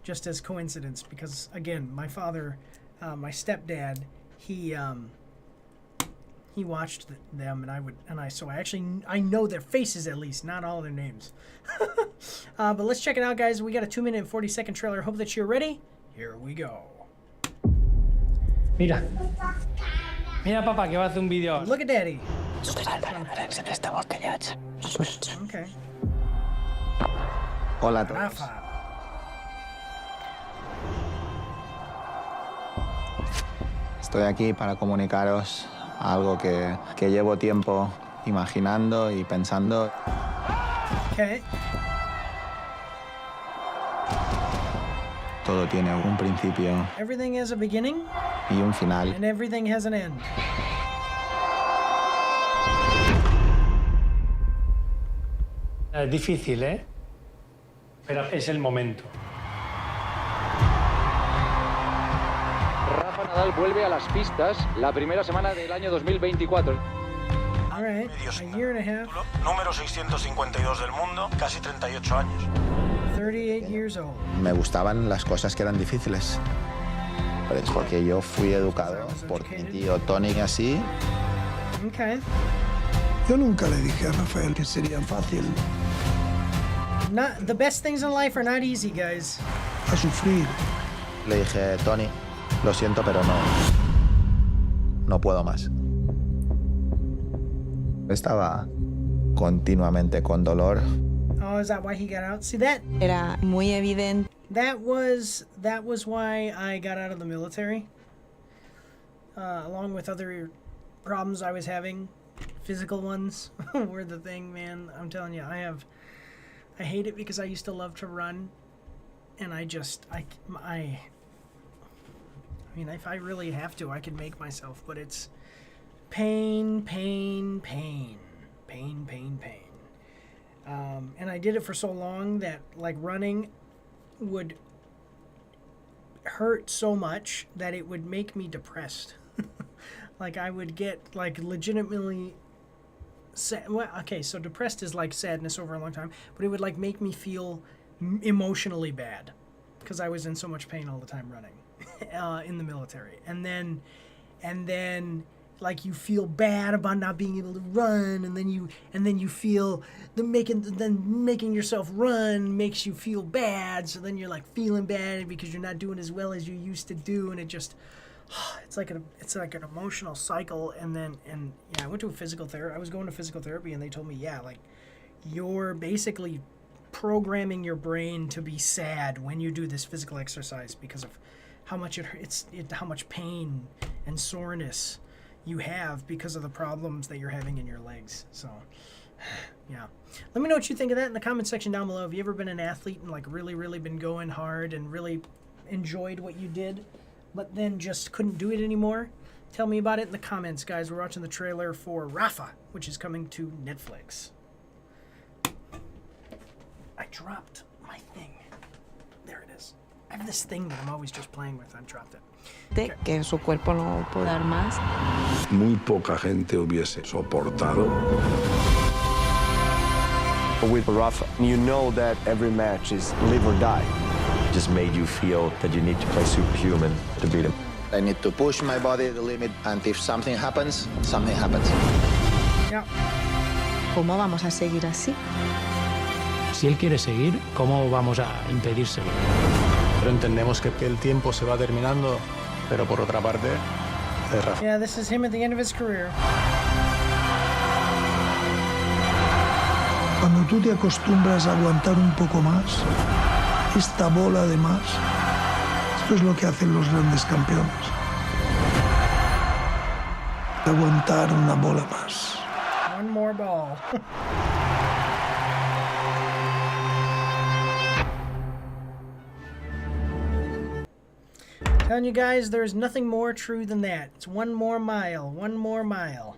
A: Just as coincidence, because, again, my father, my stepdad, he watched them, I know their faces at least, not all their names. But let's check it out, guys. We got a 2-minute and 40-second trailer. Hope that you're ready. Here we go.
K: Mira. Mira, papá, que va a hacer un vídeo.
A: Look at Daddy. Okay.
L: Hola a todos.
A: Rafa.
L: Estoy aquí para comunicaros algo que llevo tiempo imaginando y pensando.
A: Okay.
L: Todo tiene un principio
A: Everything has a beginning
L: y un final.
A: and everything has an end.
K: Es difícil, ¿eh? Pero es el momento.
M: Rafa Nadal vuelve a las pistas la primera semana del año 2024.
A: All right. A year and a half.
N: Número 652 del mundo, casi 38 años.
A: 38 years old.
L: Me gustaban las cosas que eran difíciles. Pero es porque yo fui educado por mi tío Tony y así.
A: Okay.
G: Yo nunca le dije a Rafael que sería fácil.
A: The best things in life are not easy, guys.
G: A sufrir.
L: Le dije, Tony, lo siento, pero no puedo más. Estaba continuamente con dolor.
A: Oh, is that why he got out? See that?
I: Era muy evidente.
A: That was why I got out of the military. Along with other problems I was having, physical ones were the thing, man. I'm telling you, I hate it because I used to love to run, and I mean, if I really have to, I can make myself, but it's pain. And I did it for so long that, like, running would hurt so much that it would make me depressed. Like, I would get, like, legitimately sad. Well, okay, so depressed is like sadness over a long time, but it would, like, make me feel emotionally bad because I was in so much pain all the time running in the military. And then like, you feel bad about not being able to run, and then you feel making yourself run makes you feel bad, so then you're, like, feeling bad because you're not doing as well as you used to do, and it just it's like an emotional cycle. And I went to a physical therapy. I was going to physical therapy, and they told me, yeah, like, you're basically programming your brain to be sad when you do this physical exercise because of how much how much pain and soreness you have because of the problems that you're having in your legs. So, yeah. Let me know what you think of that in the comment section down below. Have you ever been an athlete and, like, really been going hard and really enjoyed what you did, but then just couldn't do it anymore? Tell me about it in the comments, guys. We're watching the trailer for Rafa, which is coming to Netflix. I dropped my thing. There it is. I have this thing that I'm always just playing with. I dropped it.
I: Que su cuerpo no puede dar más.
G: Muy poca gente hubiese soportado.
O: With Rafa, you know that every match is live or die. It just made you feel that you need to play superhuman to beat him.
L: I need to push my body to the limit, and if something happens, something happens.
D: ¿Cómo vamos a seguir así?
K: Si él quiere seguir, ¿cómo vamos a impedírselo?
N: Pero entendemos que el tiempo se va terminando, pero por otra parte, es Rafa.
A: Yeah, this is him at the end of his career.
P: Cuando tú te acostumbras a aguantar un poco más, esta bola de más, esto es lo que hacen los grandes campeones. Aguantar una bola más.
A: One more ball. Telling you guys, there's nothing more true than that. It's one more mile, one more mile,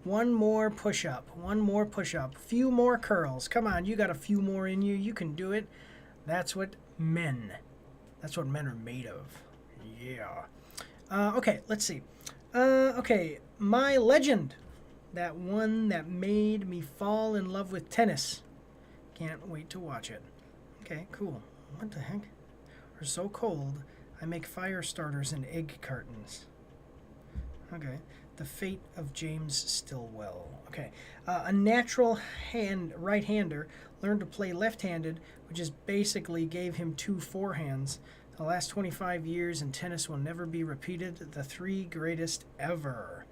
A: one more push-up, one more push-up, few more curls. Come on, you got a few more in you. You can do it. That's what men are made of. Yeah. Okay, let's see. Okay, my legend. That one that made me fall in love with tennis. Can't wait to watch it. Okay, cool. What the heck? We're so cold. I make fire starters and egg cartons. Okay. The fate of James Stillwell. Okay. A natural right-hander learned to play left-handed, which is basically gave him 2 forehands. The last 25 years in tennis will never be repeated. The 3 greatest ever.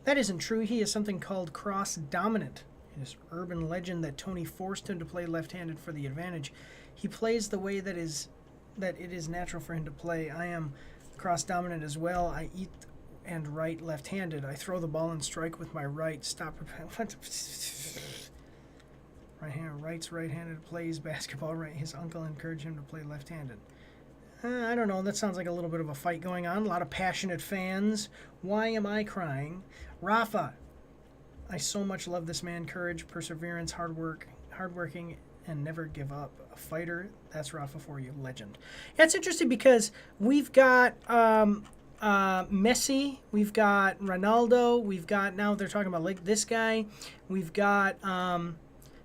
A: That isn't true. He is something called cross-dominant. It is urban legend that Tony forced him to play left-handed for the advantage. He plays the way that it is natural for him to play. I am cross-dominant as well. I eat and write left-handed. I throw the ball and strike with my right. Stop. What? Right hand writes right-handed, plays basketball right. His uncle encouraged him to play left-handed. I don't know. That sounds like a little bit of a fight going on. A lot of passionate fans. Why am I crying? Rafa. I so much love this man. Courage, perseverance, hardworking, and never give up. A fighter. That's Rafa for you. Legend. Yeah, it's interesting because we've got Messi. We've got Ronaldo. We've got, now they're talking about like this guy. We've got,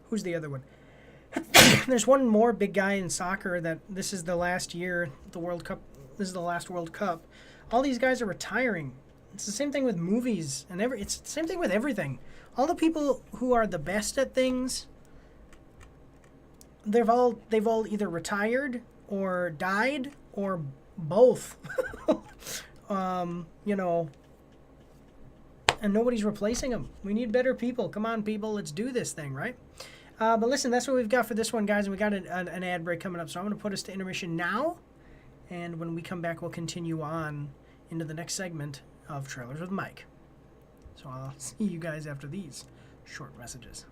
A: who's the other one? There's one more big guy in soccer that this is the last year, the World Cup. This is the last World Cup. All these guys are retiring. It's the same thing with movies and it's the same thing with everything. All the people who are the best at things, they've all either retired or died or both. You know, and nobody's replacing them. We need better people. Come on, people, let's do this thing, right? But listen, that's what we've got for this one, guys. And we got an ad break coming up. So I'm going to put us to intermission now. And when we come back, we'll continue on into the next segment of Trailers with Mike. So I'll see you guys after these short messages.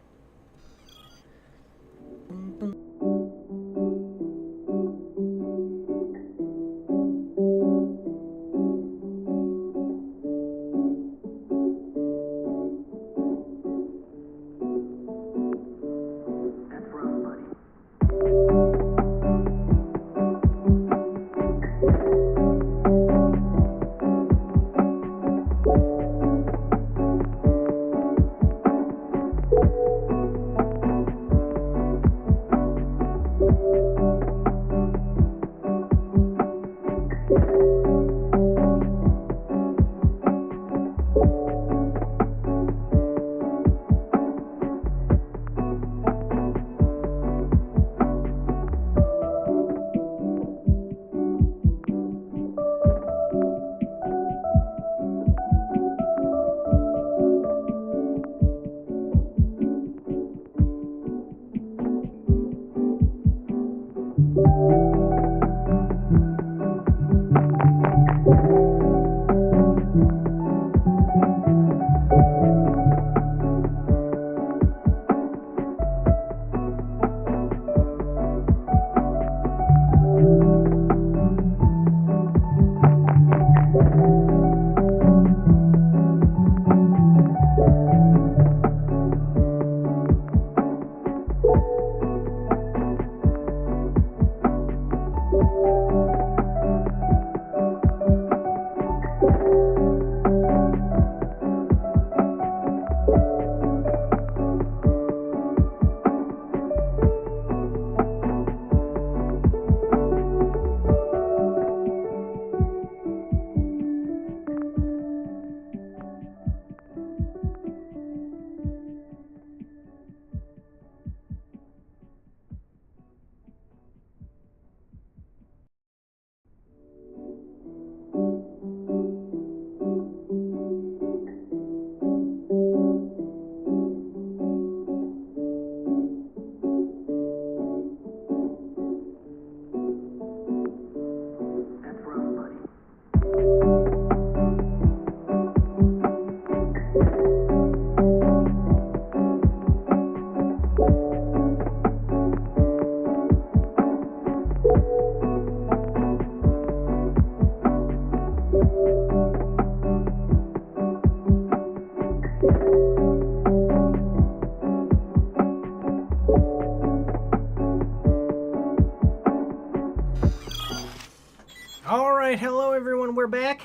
A: right, hello everyone, we're back.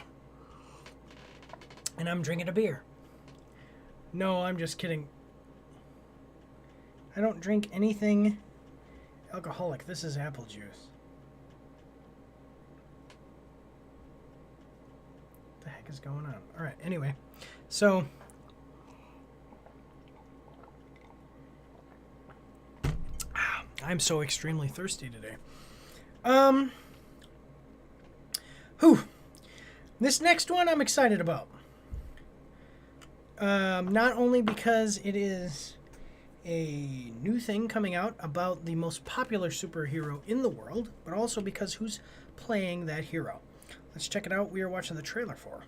A: And I'm drinking a beer. No, I'm just kidding. I don't drink anything alcoholic. This is apple juice. What the heck is going on? All right, anyway. So, I'm so extremely thirsty today. This next one I'm excited about. Not only because it is a new thing coming out about the most popular superhero in the world, but also because who's playing that hero. Let's check it out. We are watching the trailer for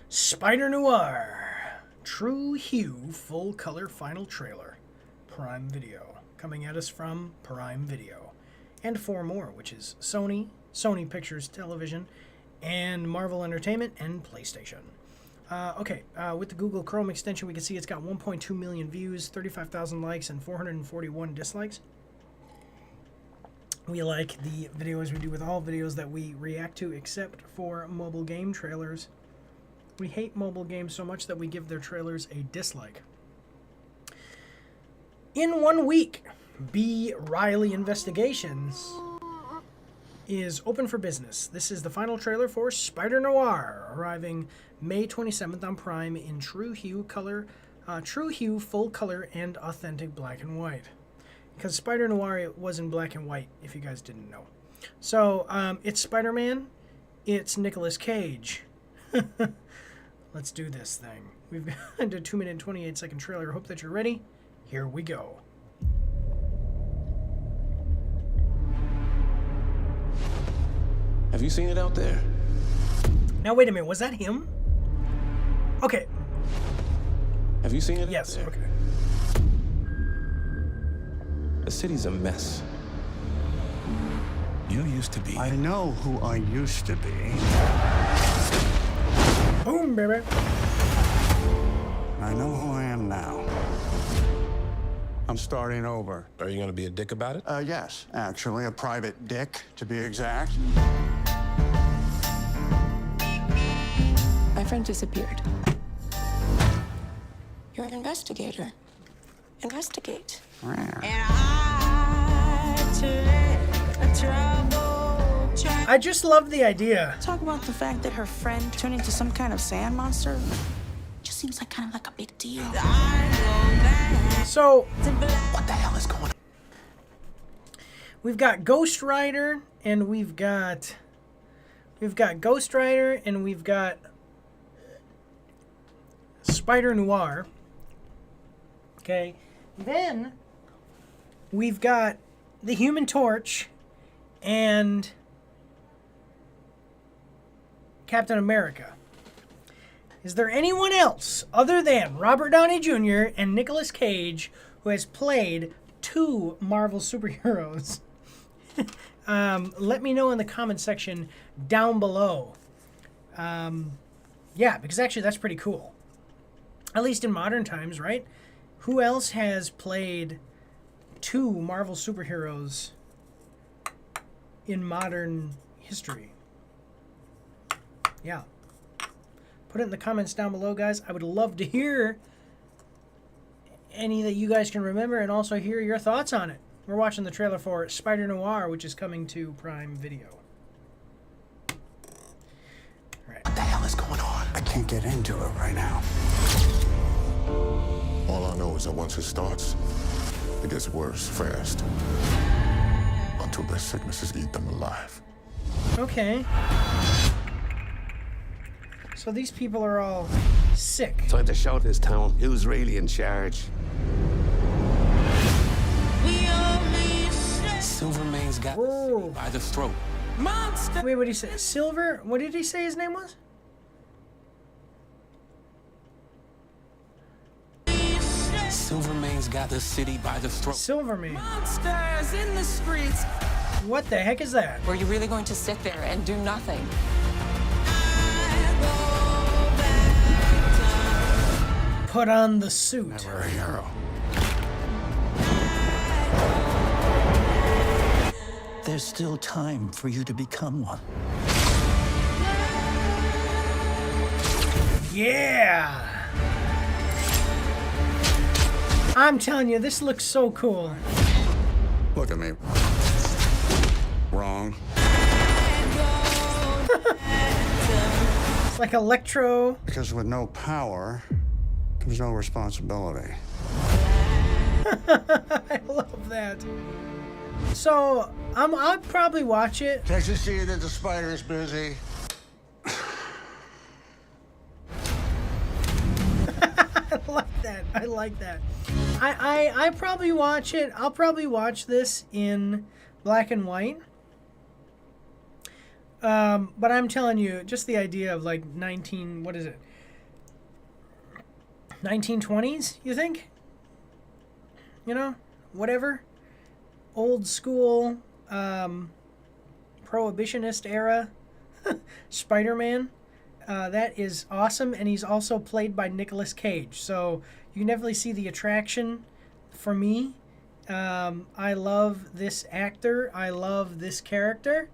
A: Spider Noir, True Hue Full Color Final Trailer, Prime Video, coming at us from Prime Video, and 4 more, which is Sony Pictures Television, and Marvel Entertainment, and PlayStation. With the Google Chrome extension, we can see it's got 1.2 million views, 35,000 likes, and 441 dislikes. We like the video as we do with all videos that we react to, except for mobile game trailers. We hate mobile games so much that we give their trailers a dislike. In 1 week, B. Riley Investigations is open for business. This is the final trailer for Spider Noir, arriving May 27th on Prime in True Hue full color, and authentic black and white. Because Spider Noir was in black and white, if you guys didn't know. So, it's Spider-Man, it's Nicolas Cage. Let's do this thing. We've got a 2-minute and 28-second trailer. Hope that you're ready. Here we go.
Q: Have you seen it out there?
A: Now, wait a minute. Was that him? Okay.
Q: Have you seen it?
A: Yes,
Q: out there?
A: okay.
Q: The city's a mess. You used to be.
B: I know who I used to be.
A: Boom, baby.
B: I know who I am now. I'm starting over.
Q: Are you gonna be a dick about it?
B: Yes, actually, a private dick, to be exact.
R: My friend disappeared. You're an investigator. Investigate.
A: I just love the idea.
R: Talk about the fact that her friend turned into some kind of sand monster. Just seems like kind of like a big deal.
A: So,
Q: What the hell is going on?
A: we've got Ghost Rider, and we've got Ghost Rider, and we've got Spider Noir. Okay. Then we've got the Human Torch and Captain America. Is there anyone else other than Robert Downey Jr. and Nicolas Cage who has played 2 Marvel superheroes? Let me know in the comment section down below. Yeah, because actually that's pretty cool. At least in modern times, right? Who else has played 2 Marvel superheroes in modern history? Yeah. Put it in the comments down below, guys. I would love to hear any that you guys can remember and also hear your thoughts on it. We're watching the trailer for Spider Noir, which is coming to Prime Video.
Q: What the hell is going on?
B: I can't get into it right now.
G: All I know is that once it starts, it gets worse fast. Until their sicknesses eat them alive.
A: Okay. So these people are all sick.
Q: Time to show this town who's really in charge. Silvermane's got the city by the throat.
A: Monster! Wait, what did he say? Silver? What did he say his name was?
Q: Silvermane's got the city by the throat.
A: Silvermane.
R: Monsters in the streets.
A: What the heck is that?
R: Were you really going to sit there and do nothing?
A: Put on the suit.
B: Never a hero.
Q: There's still time for you to become one.
A: Yeah! I'm telling you, this looks so cool.
G: Look at me. Wrong.
A: It's like electro.
B: Because with no power comes no responsibility.
A: I love that. So, I'll probably watch it.
B: Can't you see that the spider is busy?
A: I like that. I like that. I probably watch it. I'll probably watch this in black and white. But I'm telling you, just the idea of like 1920s, you think? You know, whatever. Old school, prohibitionist era Spider-Man. That is awesome, and he's also played by Nicolas Cage. So you can definitely see the attraction for me. I love this actor. I love this character.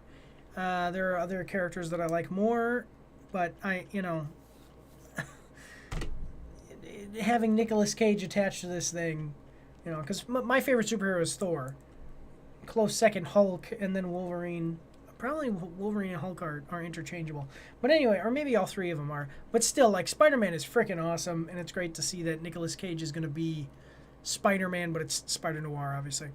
A: There are other characters that I like more, but having Nicolas Cage attached to this thing, because my favorite superhero is Thor. Close second, Hulk, and then Wolverine. Probably Wolverine and Hulk are interchangeable. But anyway, or maybe all three of them are. But still, like, Spider-Man is freaking awesome, and it's great to see that Nicolas Cage is going to be Spider-Man, but it's Spider-Noir, obviously.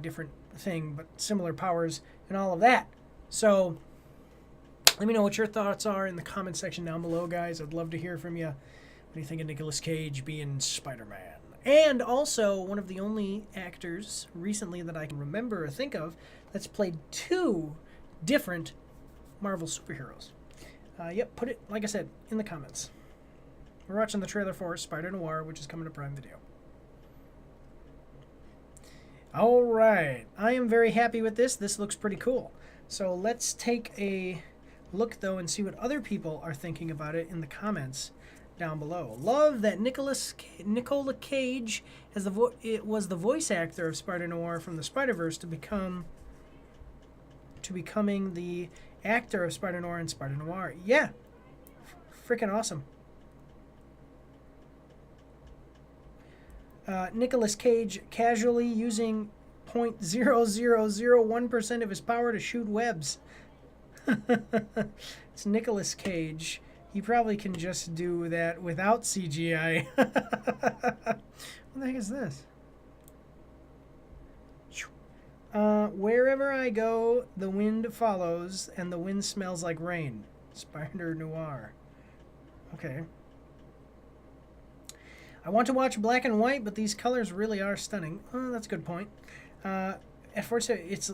A: Different thing, but similar powers and all of that. So, let me know what your thoughts are in the comment section down below, guys. I'd love to hear from you. What do you think of Nicolas Cage being Spider-Man? And also, one of the only actors recently that I can remember or think of that's played two different Marvel superheroes. Yep, put it, like I said, in the comments. We're watching the trailer for Spider-Noir, which is coming to Prime Video. Alright, I am very happy with this. This looks pretty cool. So let's take a look, though, and see what other people are thinking about it in the comments down below. Love that Nicolas Cage as was the voice actor of Spider-Noir from the Spider-Verse to becoming the actor of Spider-Noir and Spider-Noir. Yeah. Freaking awesome. Nicolas Cage casually using 0.0001% of his power to shoot webs. It's Nicolas Cage. He probably can just do that without CGI. What the heck is this? Wherever I go, the wind follows, and the wind smells like rain. Spider-Noir. Okay. I want to watch black and white, but these colors really are stunning. Oh, that's a good point. At first, it's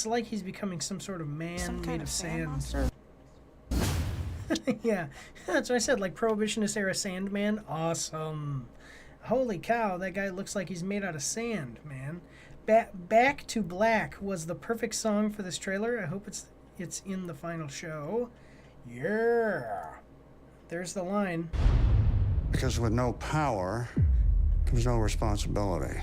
A: like he's becoming some sort of man made of sand. Yeah, that's what I said, like Prohibitionist era Sandman. Awesome. Holy cow, that guy looks like he's made out of sand, man. Back to Black was the perfect song for this trailer. I hope it's in the final show. Yeah. There's the line.
B: Because with no power comes no responsibility.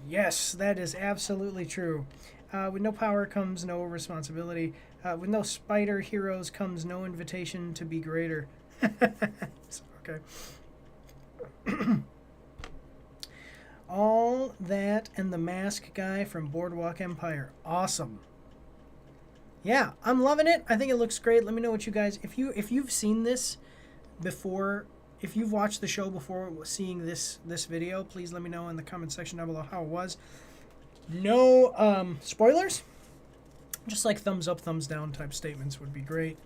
A: Yes, that is absolutely true. With no power comes no responsibility. With no spider heroes comes no invitation to be greater. Okay. All that and the mask guy from Boardwalk Empire. Awesome. Yeah, I'm loving it. I think it looks great. Let me know what you guys, if you've seen this before, if you've watched the show before seeing this video, please let me know in the comment section down below how it was. No spoilers. Just like thumbs up, thumbs down type statements would be great.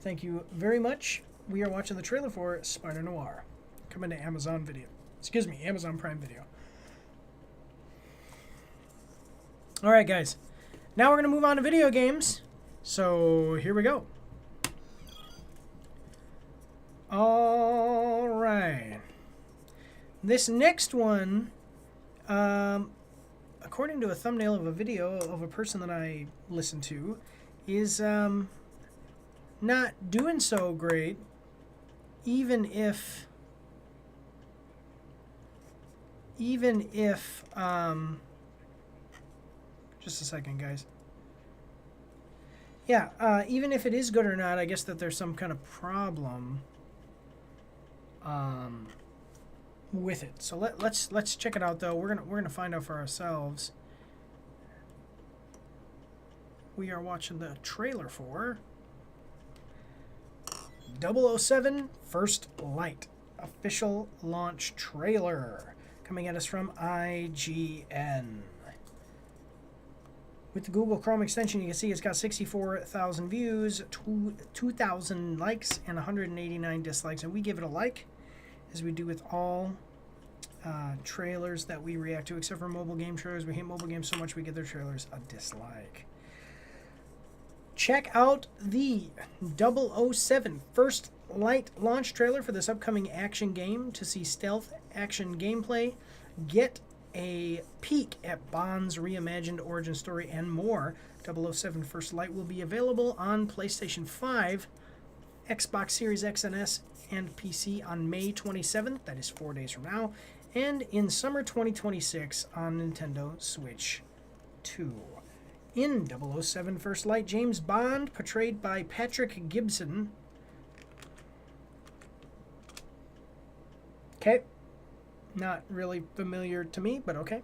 A: Thank you very much. We are watching the trailer for Spider-Noir. Coming to Amazon Video. Excuse me, Amazon Prime Video. Alright, guys. Now we're going to move on to video games. So, here we go. Alright. This next one, according to a thumbnail of a video of a person that I listened to, is not doing so great, even if just a second, guys. Yeah, even if it is good or not, I guess that there's some kind of problem with it. So let's check it out though. We're gonna find out for ourselves. We are watching the trailer for 007 First Light official launch trailer coming at us from IGN. With the Google Chrome extension, you can see it's got 64,000 views, 2,000 likes, and 189 dislikes. And we give it a like, as we do with all trailers that we react to, except for mobile game trailers. We hate mobile games so much we give their trailers a dislike. Check out the 007 First Light launch trailer for this upcoming action game to see stealth action gameplay. Get a peek at Bond's reimagined origin story and more. 007 First Light will be available on PlayStation 5, Xbox Series X and S, and PC on May 27th, that is 4 days from now, and in summer 2026 on Nintendo Switch 2. In 007 First Light, James Bond, portrayed by Patrick Gibson. Okay. Not really familiar to me, but okay.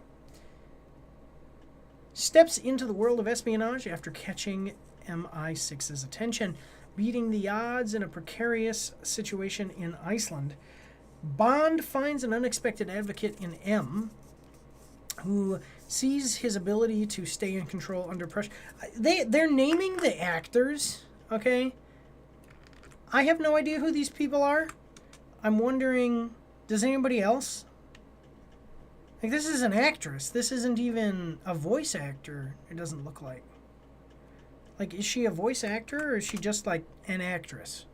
A: Steps into the world of espionage after catching MI6's attention. Beating the odds in a precarious situation in Iceland, Bond finds an unexpected advocate in M, who sees his ability to stay in control under pressure. They're naming the actors, okay? I have no idea who these people are. I'm wondering, does anybody else? Like, this is an actress. This isn't even a voice actor, it doesn't look like. Like, is she a voice actor, or is she just, like, an actress?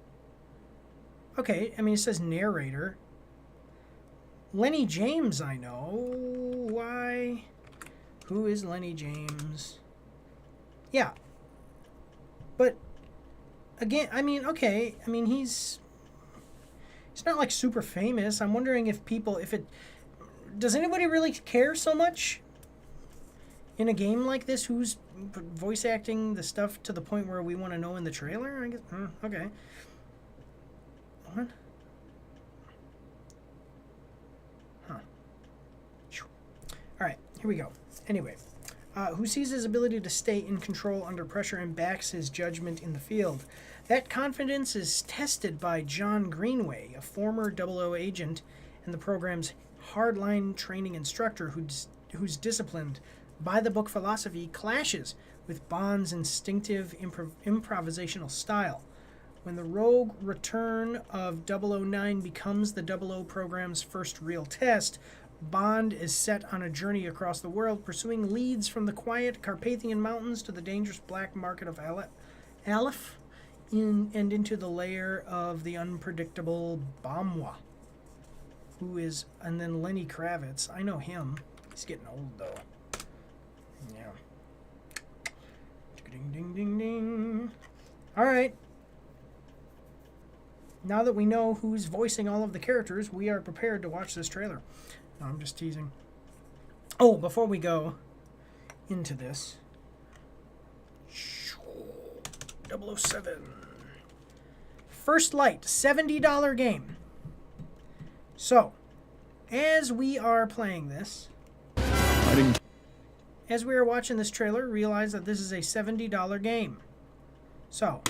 A: Okay, I mean, it says narrator. Lenny James, I know. Why? Who is Lenny James? Yeah. But, again, I mean, okay. I mean, he's not, like, super famous. I'm wondering if people, does anybody really care so much in a game like this who's voice acting the stuff to the point where we want to know in the trailer? I guess. Okay. What? Huh. All right, here we go. Anyway, who sees his ability to stay in control under pressure and backs his judgment in the field. That confidence is tested by John Greenway, a former 00 agent and the program's hardline training instructor whose disciplined by-the-book philosophy clashes with Bond's instinctive improvisational style. When the rogue return of 009 becomes the 00 program's first real test, Bond is set on a journey across the world, pursuing leads from the quiet Carpathian Mountains to the dangerous black market of Aleph, and into the lair of the unpredictable Bamwa. And then Lenny Kravitz. I know him. He's getting old, though. Yeah. Ding, ding, ding, ding. All right. Now that we know who's voicing all of the characters, we are prepared to watch this trailer. No, I'm just teasing. Oh, before we go into this, 007. First Light, $70 game. So, as we are playing this, as we are watching this trailer, realize that this is a $70 game. So,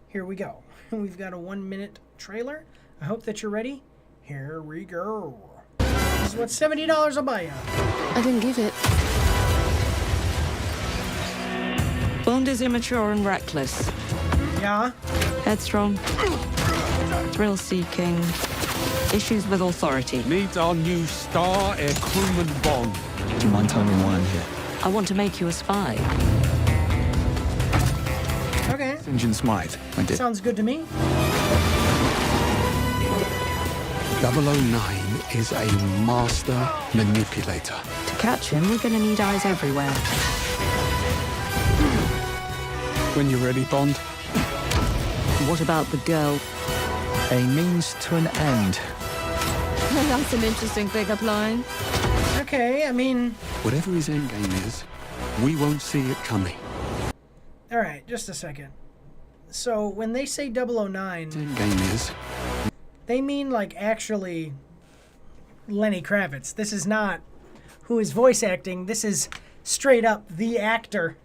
A: here we go. We've got a 1-minute trailer. I hope that you're ready. Here we go. This is what $70 will buy you.
R: I didn't give it. Bond is immature and reckless.
A: Yeah.
R: Headstrong. Thrill-seeking. Issues with authority.
Q: Needs our new star air crewman Bond.
L: Do you mind telling me why I'm here?
R: I want to make you a spy.
A: Okay.
L: St. John Smythe, my dear.
A: Sounds good to me.
Q: 009 is a master manipulator.
R: To catch him, we're going to need eyes everywhere.
Q: When you're ready, Bond.
R: What about the girl?
L: A means to an end.
R: That's an interesting pickup line.
A: Okay, I mean...
Q: Whatever his endgame is, we won't see it coming.
A: All right, just a second. So when they say 009,
Q: Game is.
A: they mean like actually Lenny Kravitz. This is not who is voice acting. This is straight up the actor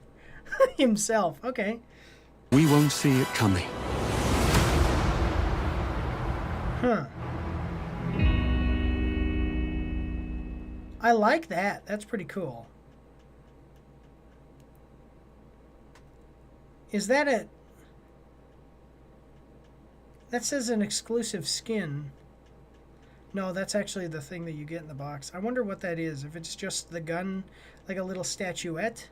A: himself. Okay.
Q: We won't see it coming.
A: Huh. I like that. That's pretty cool. Is that a... That says an exclusive skin. No, that's actually the thing that you get in the box. I wonder what that is. If it's just the gun, like a little statuette.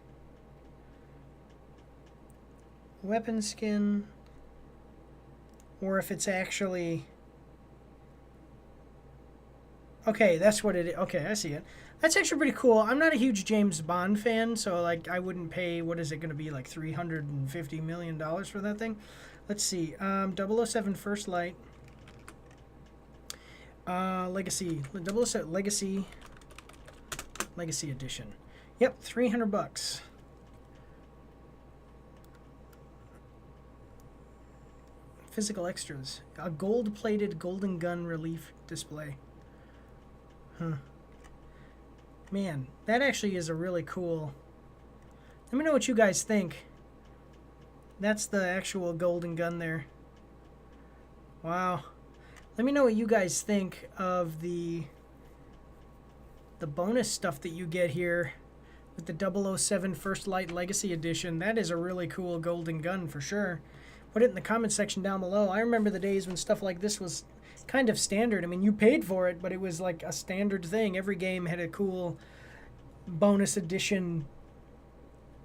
A: Weapon skin. Or if it's actually... Okay, that's what it is. Okay, I see it. That's actually pretty cool. I'm not a huge James Bond fan, so like I wouldn't pay, what is it going to be, like $350 million for that thing? Let's see. 007 First Light. Legacy. 007 Legacy. Legacy Edition. Yep, $300. Physical extras. A gold-plated golden gun relief display. Huh. Man, that actually is a really cool... Let me know what you guys think. That's the actual golden gun there. Wow. Let me know what you guys think of the bonus stuff that you get here with the 007 First Light Legacy Edition. That is a really cool golden gun for sure. Put it in the comment section down below. I remember the days when stuff like this was kind of standard. I mean, you paid for it, but it was like a standard thing. Every game had a cool bonus edition,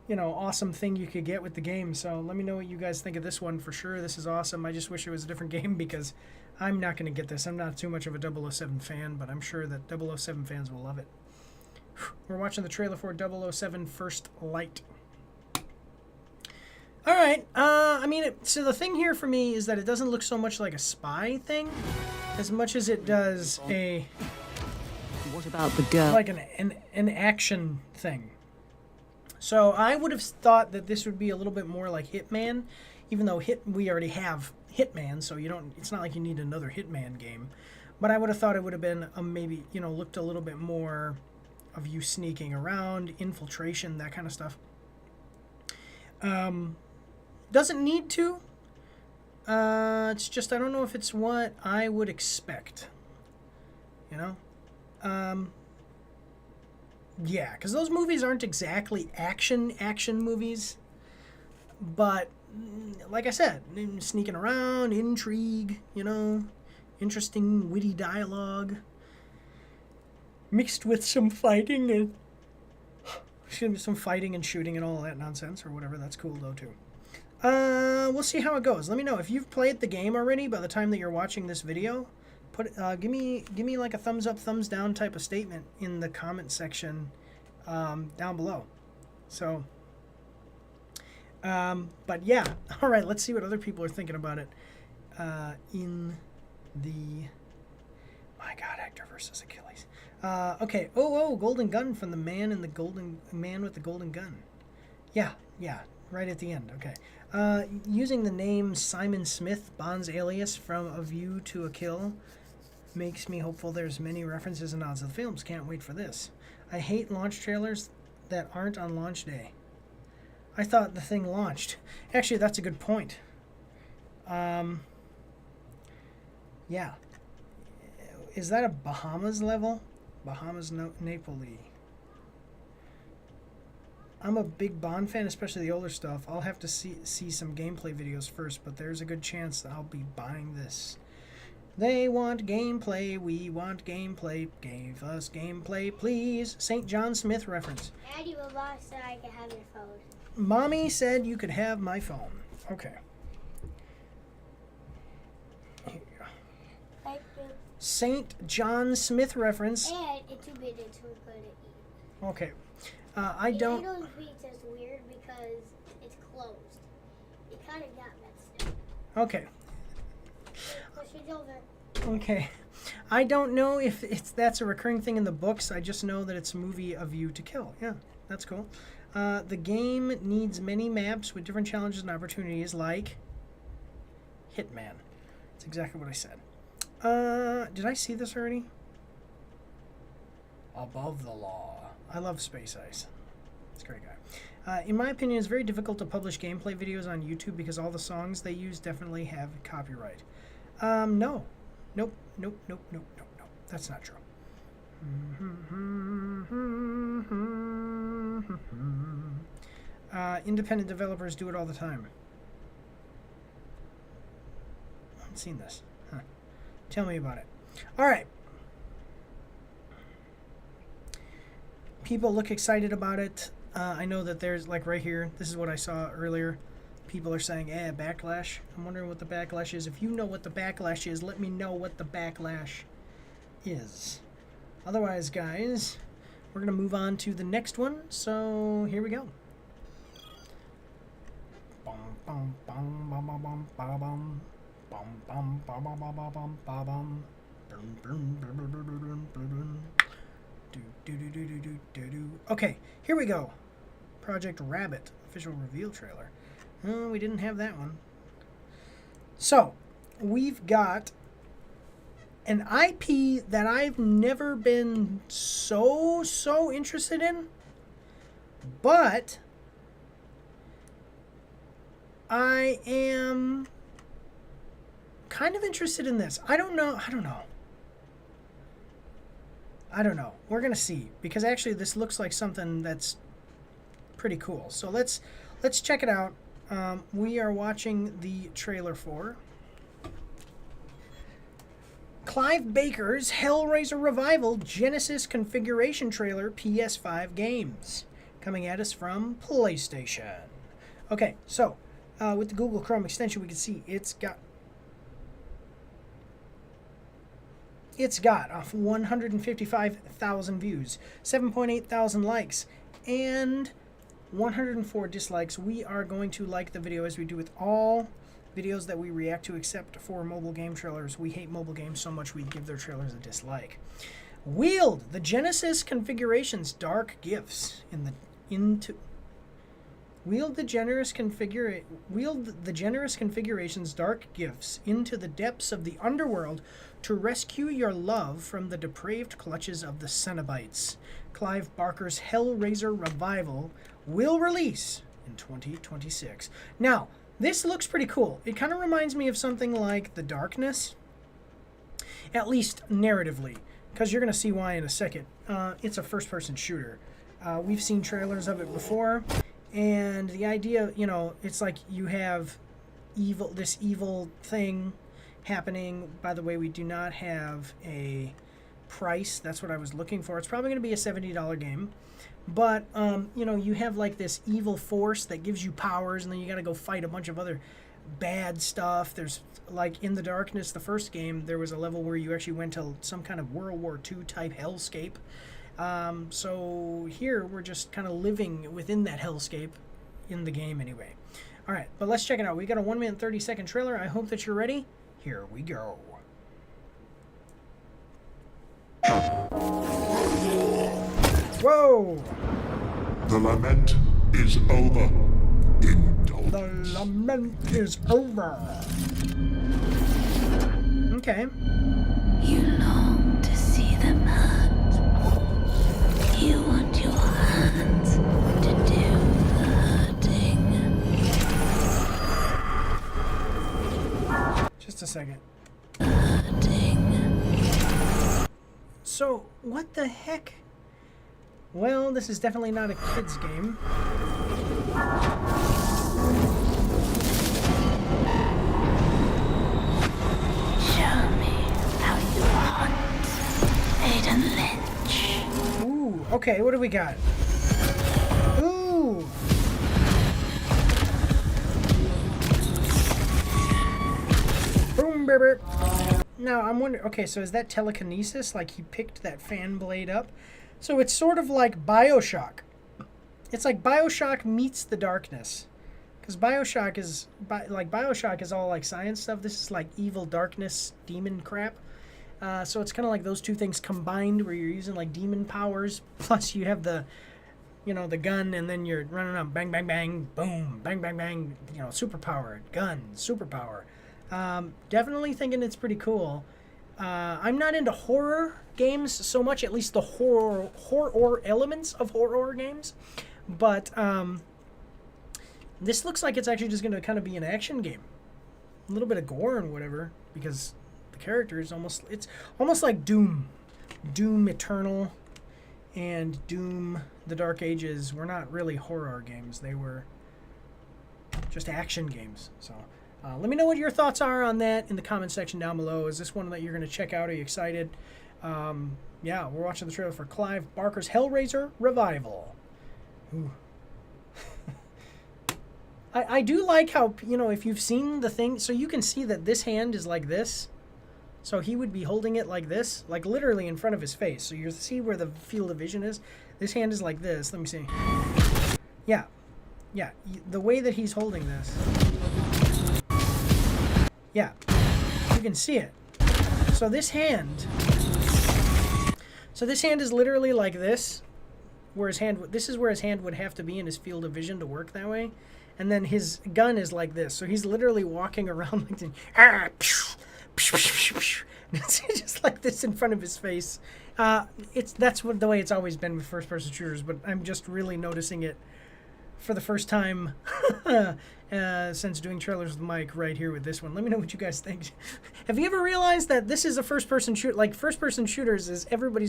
A: you know, awesome thing you could get with the game. So let me know what you guys think of this one for sure. This is awesome. I just wish it was a different game because I'm not going to get this. I'm not too much of a 007 fan, but I'm sure that 007 fans will love it. We're watching the trailer for 007 First Light. All right. I mean, so the thing here for me is that it doesn't look so much like a spy thing as much as it does a...
H: What about the girl?
A: Like an action thing. So I would have thought that this would be a little bit more like Hitman, even though we already have Hitman, so you don't. It's not like you need another Hitman game. But I would have thought it would have been maybe, you know, looked a little bit more of you sneaking around, infiltration, that kind of stuff. Doesn't need to. It's just I don't know if it's what I would expect. You know. Yeah, because those movies aren't exactly action movies, but like I said, sneaking around, intrigue, you know, interesting, witty dialogue, mixed with some fighting and shooting and all that nonsense or whatever. That's cool though too. We'll see how it goes. Let me know if you've played the game already by the time that you're watching this video. Give me like a thumbs up, thumbs down type of statement in the comment section down below. So, but yeah, all right. Let's see what other people are thinking about it. In the my God, Hector versus Achilles. Okay. Oh, golden gun from the man with the golden gun. Yeah, right at the end. Okay. Using the name Simon Smith, Bond's alias from A View to a Kill, makes me hopeful there's many references and nods to the films. Can't wait for this. I hate launch trailers that aren't on launch day. I thought the thing launched. Actually, that's a good point. Yeah. Is that a Bahamas level? Bahamas, Napoli. I'm a big Bond fan, especially the older stuff. I'll have to see some gameplay videos first, but there's a good chance that I'll be buying this. They want gameplay, we want gameplay. Give us gameplay, please. St. John Smith reference.
E: Daddy, Mama said I could have your phone.
A: Mommy said you could have my phone. Okay. Here you go.
E: Thank you.
A: St. John Smith reference.
E: And it's 2 minutes we're going to eat.
A: Okay. I don't...
E: The Angel's pizza is weird because it's closed. It kind of got messed up.
A: Okay.
E: Push it over.
A: Okay. I don't know if that's a recurring thing in the books. I just know that it's a movie A View to Kill. Yeah, that's cool. The game needs many maps with different challenges and opportunities, like Hitman. That's exactly what I said. Did I see this already? Above the Law. I love Space Ice. It's a great guy. In my opinion, it's very difficult to publish gameplay videos on YouTube because all the songs they use definitely have copyright. No. Nope. That's not true. Independent developers do it all the time. I haven't seen this. Huh. Tell me about it. All right. People look excited about it. I know that there's, like right here, this is what I saw earlier. People are saying, backlash. I'm wondering what the backlash is. If you know what the backlash is, let me know what the backlash is. Otherwise, guys, we're going to move on to the next one. So, here we go. Okay, here we go. Project Rabbit official reveal trailer. We didn't have that one. So, we've got an IP that I've never been so interested in, but I am kind of interested in this. I don't know. We're gonna see, because actually this looks like something that's pretty cool. So let's check it out. We are watching the trailer for Clive Baker's Hellraiser Revival Genesis Configuration Trailer PS5 Games, coming at us from PlayStation. Okay, so with the Google Chrome extension, we can see it's got 155,000 views, 7.8 thousand likes, and 104 dislikes. We are going to like the video as we do with all videos that we react to, except for mobile game trailers. We hate mobile games so much we give their trailers a dislike. Wield the Genesis Configurations Dark Gifts Wield the generous configurations dark gifts into the depths of the underworld to rescue your love from the depraved clutches of the Cenobites. Clive Barker's Hellraiser Revival will release in 2026. Now, this looks pretty cool. It kind of reminds me of something like The Darkness, at least narratively, because you're going to see why in a second. It's a first-person shooter. We've seen trailers of it before. And the idea, it's like you have this evil thing happening. By the way, we do not have a price. That's what I was looking for. It's probably going to be a $70 game. But, you have like this evil force that gives you powers, and then you got to go fight a bunch of other bad stuff. There's, like, in The Darkness, the first game, there was a level where you actually went to some kind of World War II type hellscape. So here we're just kind of living within that hellscape in the game anyway. All right, but let's check it out. We got a 1 minute 30-second trailer. I hope that you're ready. Here we go. Whoa!
G: The lament is over.
A: The lament is over. Okay.
S: You long to see them hurt. You want your hands to do the hurting.
A: Just a second. So, what the heck? Well, this is definitely not a kid's game.
S: Show me how you hunt, Aiden Lynch.
A: Ooh, okay, what do we got? Ooh! Boom, baby! Now, I'm wondering, okay, so is that telekinesis? Like he picked that fan blade up? So it's sort of like BioShock. It's like BioShock meets The Darkness. Because BioShock is all like science stuff. This is like evil darkness, demon crap. So it's kind of like those two things combined, where you're using like demon powers, plus you have the you know, the gun, and then you're running around, bang, bang, bang, boom, bang, bang, bang, you know, superpower, gun, superpower. Definitely thinking it's pretty cool. I'm not into horror games so much, at least the horror elements of horror games, but this looks like it's actually just going to kind of be an action game. A little bit of gore and whatever, because the character is it's almost like Doom Eternal and Doom the Dark Ages were not really horror games. They were just action games. So let me know what your thoughts are on that in the comment section down below. Is this one that you're going to check out? Are you excited? Yeah, we're watching the trailer for Clive Barker's Hellraiser Revival. Ooh. I do like how, you know, if you've seen the thing, so you can see that this hand is like this. So he would be holding it like this, like literally in front of his face. So you see where the field of vision is? This hand is like this. Let me see. Yeah. Yeah. The way that he's holding this. Yeah. You can see it. So this hand is literally like this. Where his hand, this is where his hand would have to be in his field of vision to work that way. And then his gun is like this. So he's literally walking around like this. It's just like this in front of his face. That's the way it's always been with first-person shooters, but I'm just really noticing it for the first time since doing trailers with Mike right here with this one. Let me know what you guys think. Have you ever realized that this is a first-person shoot? Like first-person shooters is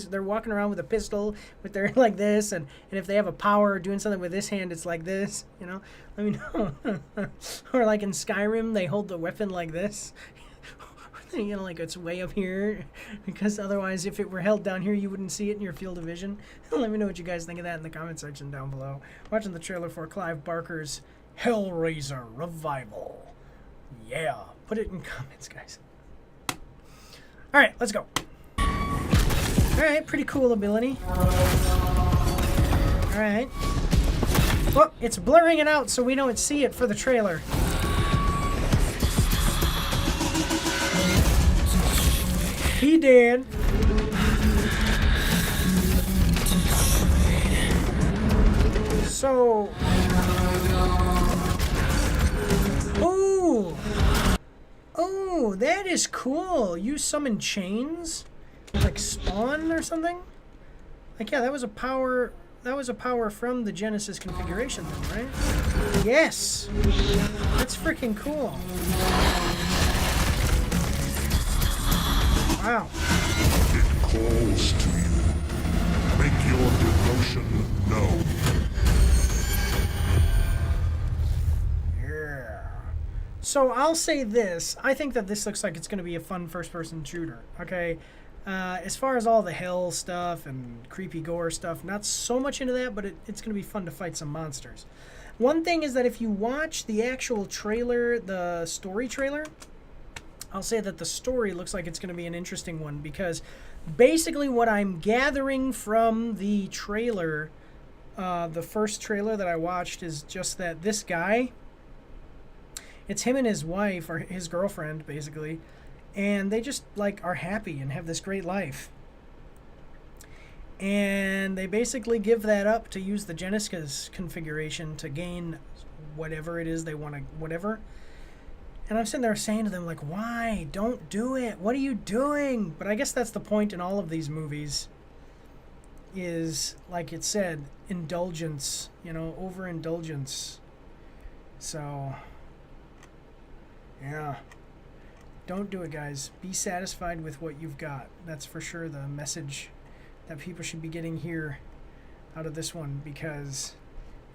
A: they're walking around with a pistol, with their like this, and if they have a power or doing something with this hand, it's like this. You know, let me know. Or like in Skyrim, they hold the weapon like this. You know, like it's way up here, because otherwise if it were held down here you wouldn't see it in your field of vision. Let me know what you guys think of that in the comment section down below. Watching the trailer for Clive Barker's Hellraiser Revival. Yeah, put it in comments, guys. Alright, let's go. Alright, pretty cool ability. Alright. Well, it's blurring it out so we don't see it for the trailer. He did. So. Oh, that is cool. You summon chains, like Spawn or something. Like, yeah, that was a power. That was a power from the Genesis configuration, then, right? Yes. That's freaking cool. Wow.
G: It calls to you. Make your devotion known.
A: Yeah. So I'll say this. I think that this looks like it's going to be a fun first-person shooter. Okay. As far as all the hell stuff and creepy gore stuff, not so much into that, but it's going to be fun to fight some monsters. One thing is that if you watch the actual trailer, the story trailer, I'll say that the story looks like it's going to be an interesting one, because basically what I'm gathering from the trailer, the first trailer that I watched, is just that this guy, it's him and his wife, or his girlfriend, basically, and they just, like, are happy and have this great life. And they basically give that up to use the Genesis configuration to gain whatever it is they want to, whatever. And I'm sitting there saying to them, like, why? Don't do it. What are you doing? But I guess that's the point in all of these movies, is, like it said, indulgence, you know, overindulgence. So, yeah. Don't do it, guys. Be satisfied with what you've got. That's for sure the message that people should be getting here out of this one, because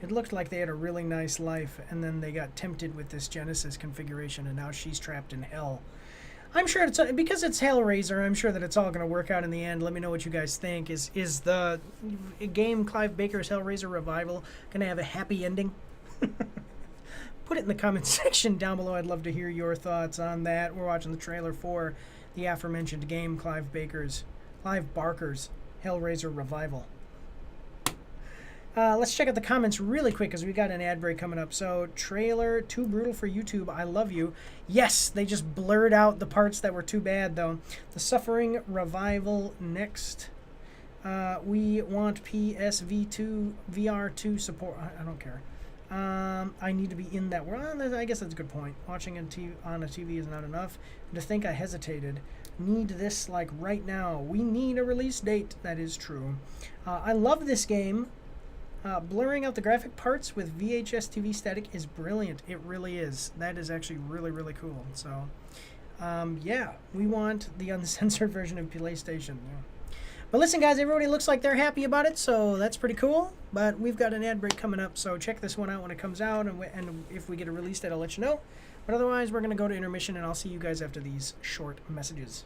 A: it looked like they had a really nice life, and then they got tempted with this Genesis configuration, and now she's trapped in hell. I'm sure it's because it's Hellraiser. I'm sure that it's all going to work out in the end. Let me know what you guys think. Is the game Clive Barker's Hellraiser Revival going to have a happy ending? Put it in the comment section down below. I'd love to hear your thoughts on that. We're watching the trailer for the aforementioned game, Clive Barker's Hellraiser Revival. Let's check out the comments really quick, because we got an ad break coming up. So, trailer, too brutal for YouTube, I love you. Yes, they just blurred out the parts that were too bad, though. The Suffering Revival next. We want PSV2 VR2 support. I don't care. I need to be in that world. I guess that's a good point. Watching on a TV is not enough. To think I hesitated. Need this like right now. We need a release date. That is true. I love this game. Blurring out the graphic parts with VHS TV static is brilliant. It really is. That is actually really, really cool. So, yeah, we want the uncensored version of PlayStation. Yeah. But listen, guys, everybody looks like they're happy about it, so that's pretty cool. But we've got an ad break coming up, so check this one out when it comes out, and if we get a release date, I'll let you know. But otherwise, we're going to go to intermission, and I'll see you guys after these short messages.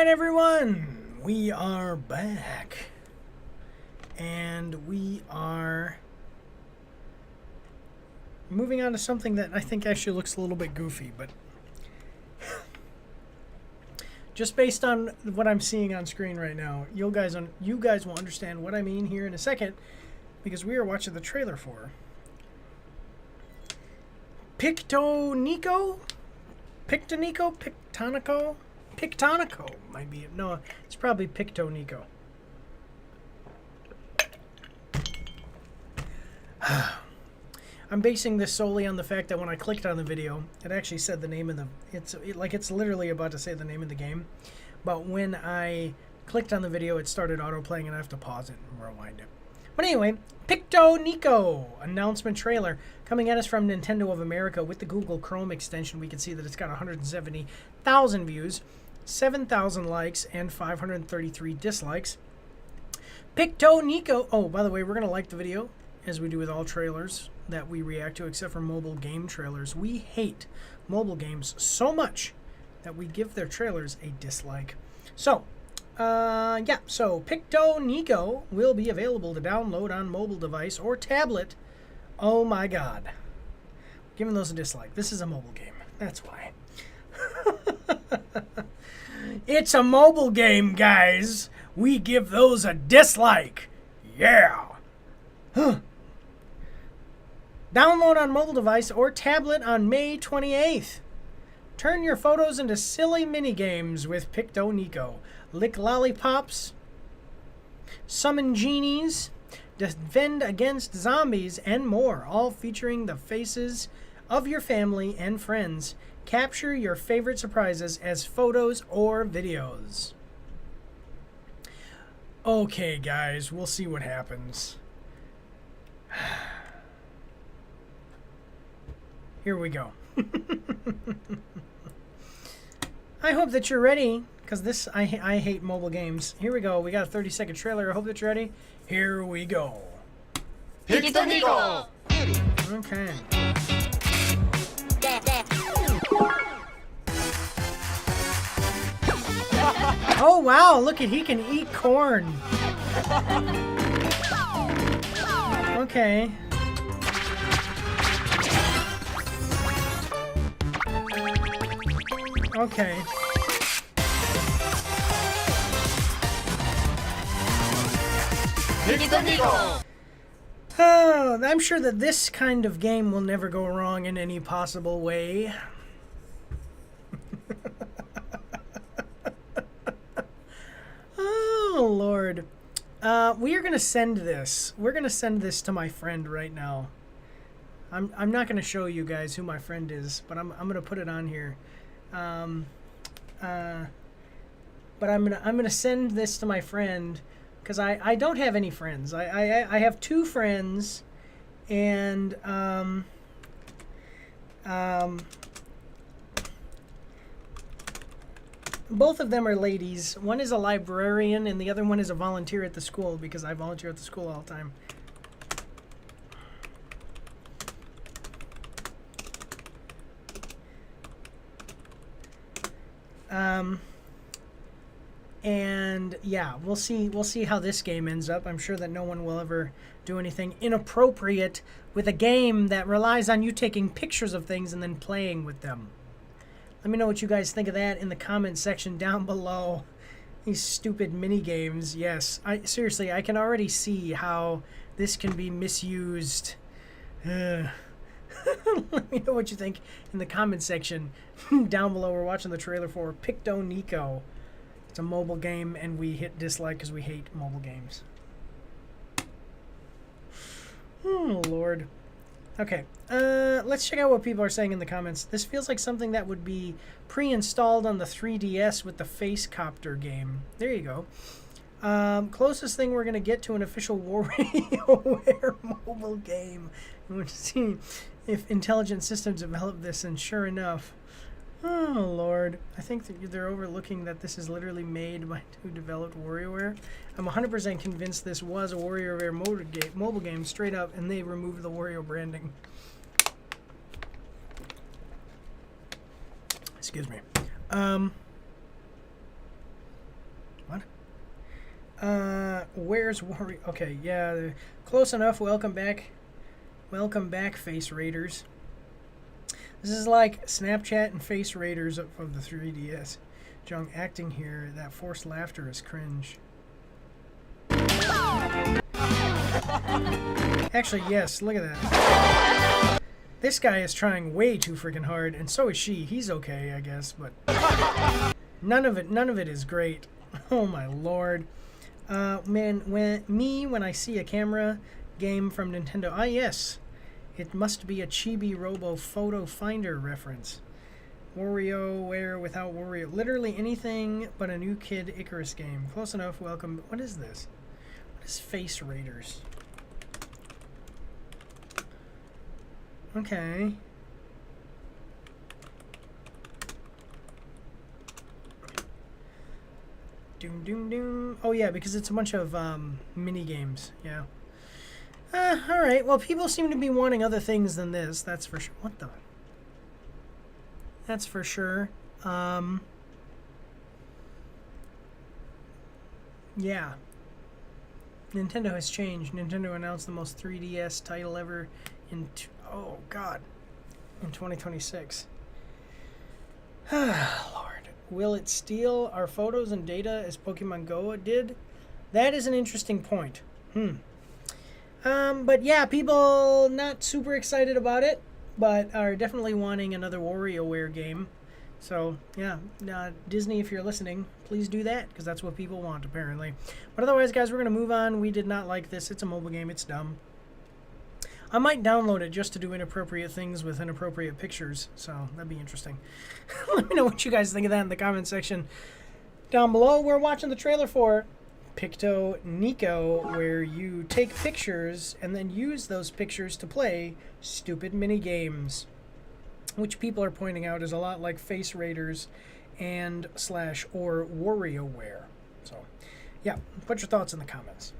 A: Everyone, we are back, and we are moving on to something that I think actually looks a little bit goofy, but just based on what I'm seeing on screen right now, you guys will understand what I mean here in a second. because we are watching the trailer for Pictonico? Pictonico might be it. No, it's probably Pictonico. I'm basing this solely on the fact that when I clicked on the video, it actually said the name of the... It's literally about to say the name of the game. But when I clicked on the video, it started auto-playing, and I have to pause it and rewind it. But anyway, Pictonico announcement trailer coming at us from Nintendo of America with the Google Chrome extension. We can see that it's got 170,000 views, 7,000 likes, and 533 dislikes. Pictonico... Oh, by the way, we're going to like the video, as we do with all trailers that we react to, except for mobile game trailers. We hate mobile games so much that we give their trailers a dislike. So, so Pictonico will be available to download on mobile device or tablet. Oh my god. Giving those a dislike. This is a mobile game. That's why. It's a mobile game, guys. We give those a dislike. Yeah. Huh. Download on mobile device or tablet on May 28th. Turn your photos into silly mini-games with Pictonico. Lick lollipops, summon genies, defend against zombies, and more, all featuring the faces of your family and friends. Capture your favorite surprises as photos or videos. Okay, guys, we'll see what happens. Here we go. I hope that you're ready, because I hate mobile games. Here we go. We got a 30-second trailer. I hope that you're ready. Here we go.
S: Pictonico!
A: Okay. Oh, wow. Look at, he can eat corn. Okay. Okay. Oh, I'm sure that this kind of game will never go wrong in any possible way. Oh, Lord. We are going to send this. We're going to send this to my friend right now. I'm not going to show you guys who my friend is, but I'm going to put it on here. But I'm gonna send this to my friend, because I don't have any friends. I have two friends, and both of them are ladies. One is a librarian, and the other one is a volunteer at the school, because I volunteer at the school all the time. And yeah, we'll see how this game ends up. I'm sure that no one will ever do anything inappropriate with a game that relies on you taking pictures of things and then playing with them. Let me know what you guys think of that in the comment section down below. These stupid mini games. Yes, seriously, I can already see how this can be misused. Let me know what you think in the comment section down below. We're watching the trailer for Pictonico. It's a mobile game, and we hit dislike because we hate mobile games. Oh, Lord. Okay, let's check out what people are saying in the comments. This feels like something that would be pre-installed on the 3DS with the Face Copter game. There you go. Closest thing we're going to get to an official WarioWare mobile game. We're going to see if Intelligent Systems developed this, and sure enough, oh, Lord. I think that they're overlooking that this is literally made by who developed WarioWare. I'm 100% convinced this was a WarioWare mobile game, straight up, and they removed the Wario branding. Excuse me. What? Where's Wario? Okay, yeah, close enough. Welcome back. Welcome back, Face Raiders. This is like Snapchat and Face Raiders of the 3DS. Jung acting here, that forced laughter is cringe. Actually, yes, look at that. This guy is trying way too freaking hard, and so is she. He's okay, I guess, but none of it is great. Oh my lord. Man, when I see a camera game from Nintendo, yes, it must be a Chibi Robo Photo Finder reference. WarioWare without Wario. Literally anything but a new Kid Icarus game. Close enough, welcome. What is this? What is Face Raiders? Okay. Doom, doom, doom. Oh, yeah, because it's a bunch of mini games. Yeah. Alright. Well, people seem to be wanting other things than this. That's for sure. What the? That's for sure. Yeah. Nintendo has changed. Nintendo announced the most 3DS title ever in... oh, God. In 2026. Lord. Will it steal our photos and data as Pokemon Go did? That is an interesting point. But yeah, people not super excited about it, but are definitely wanting another WarioWare game. So yeah, Disney, if you're listening, please do that, because that's what people want, apparently. But otherwise, guys, we're going to move on. We did not like this. It's a mobile game. It's dumb. I might download it just to do inappropriate things with inappropriate pictures, so that'd be interesting. Let me know what you guys think of that in the comment section down below. We're watching the trailer for Picto Nico, where you take pictures and then use those pictures to play stupid mini games, which people are pointing out is a lot like Face Raiders and / or WarioWare. So yeah, put your thoughts in the comments.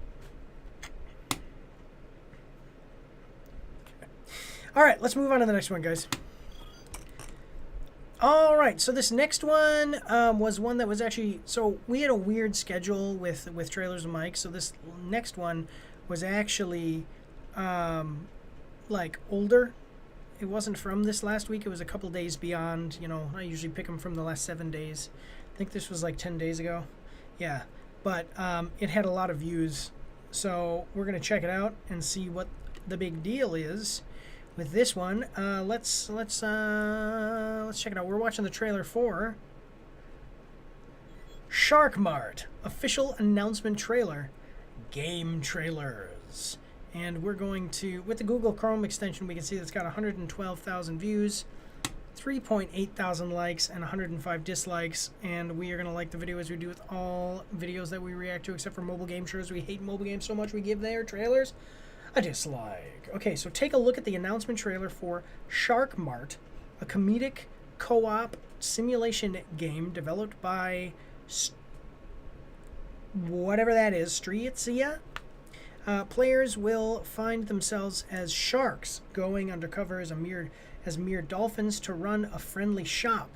A: All right, let's move on to the next one, guys. All right, so this next one was one that was actually... so we had a weird schedule with trailers and mics, so this next one was actually, like, older. It wasn't from this last week. It was a couple days beyond. You know, I usually pick them from the last 7 days. I think this was like 10 days ago. Yeah, but it had a lot of views. So we're going to check it out and see what the big deal is with this one. Let's check it out. We're watching the trailer for Shark Mart official announcement trailer, game trailers, and we're going to, with the Google Chrome extension, we can see that's got 112,000 views, 3.8 thousand likes, and 105 dislikes. And we are going to like the video as we do with all videos that we react to, except for mobile game trailers. We hate mobile games so much we give their trailers a dislike. Okay, so take a look at the announcement trailer for Shark Mart, a comedic co-op simulation game developed by whatever that is, Striatia. Players will find themselves as sharks going undercover as mere dolphins to run a friendly shop.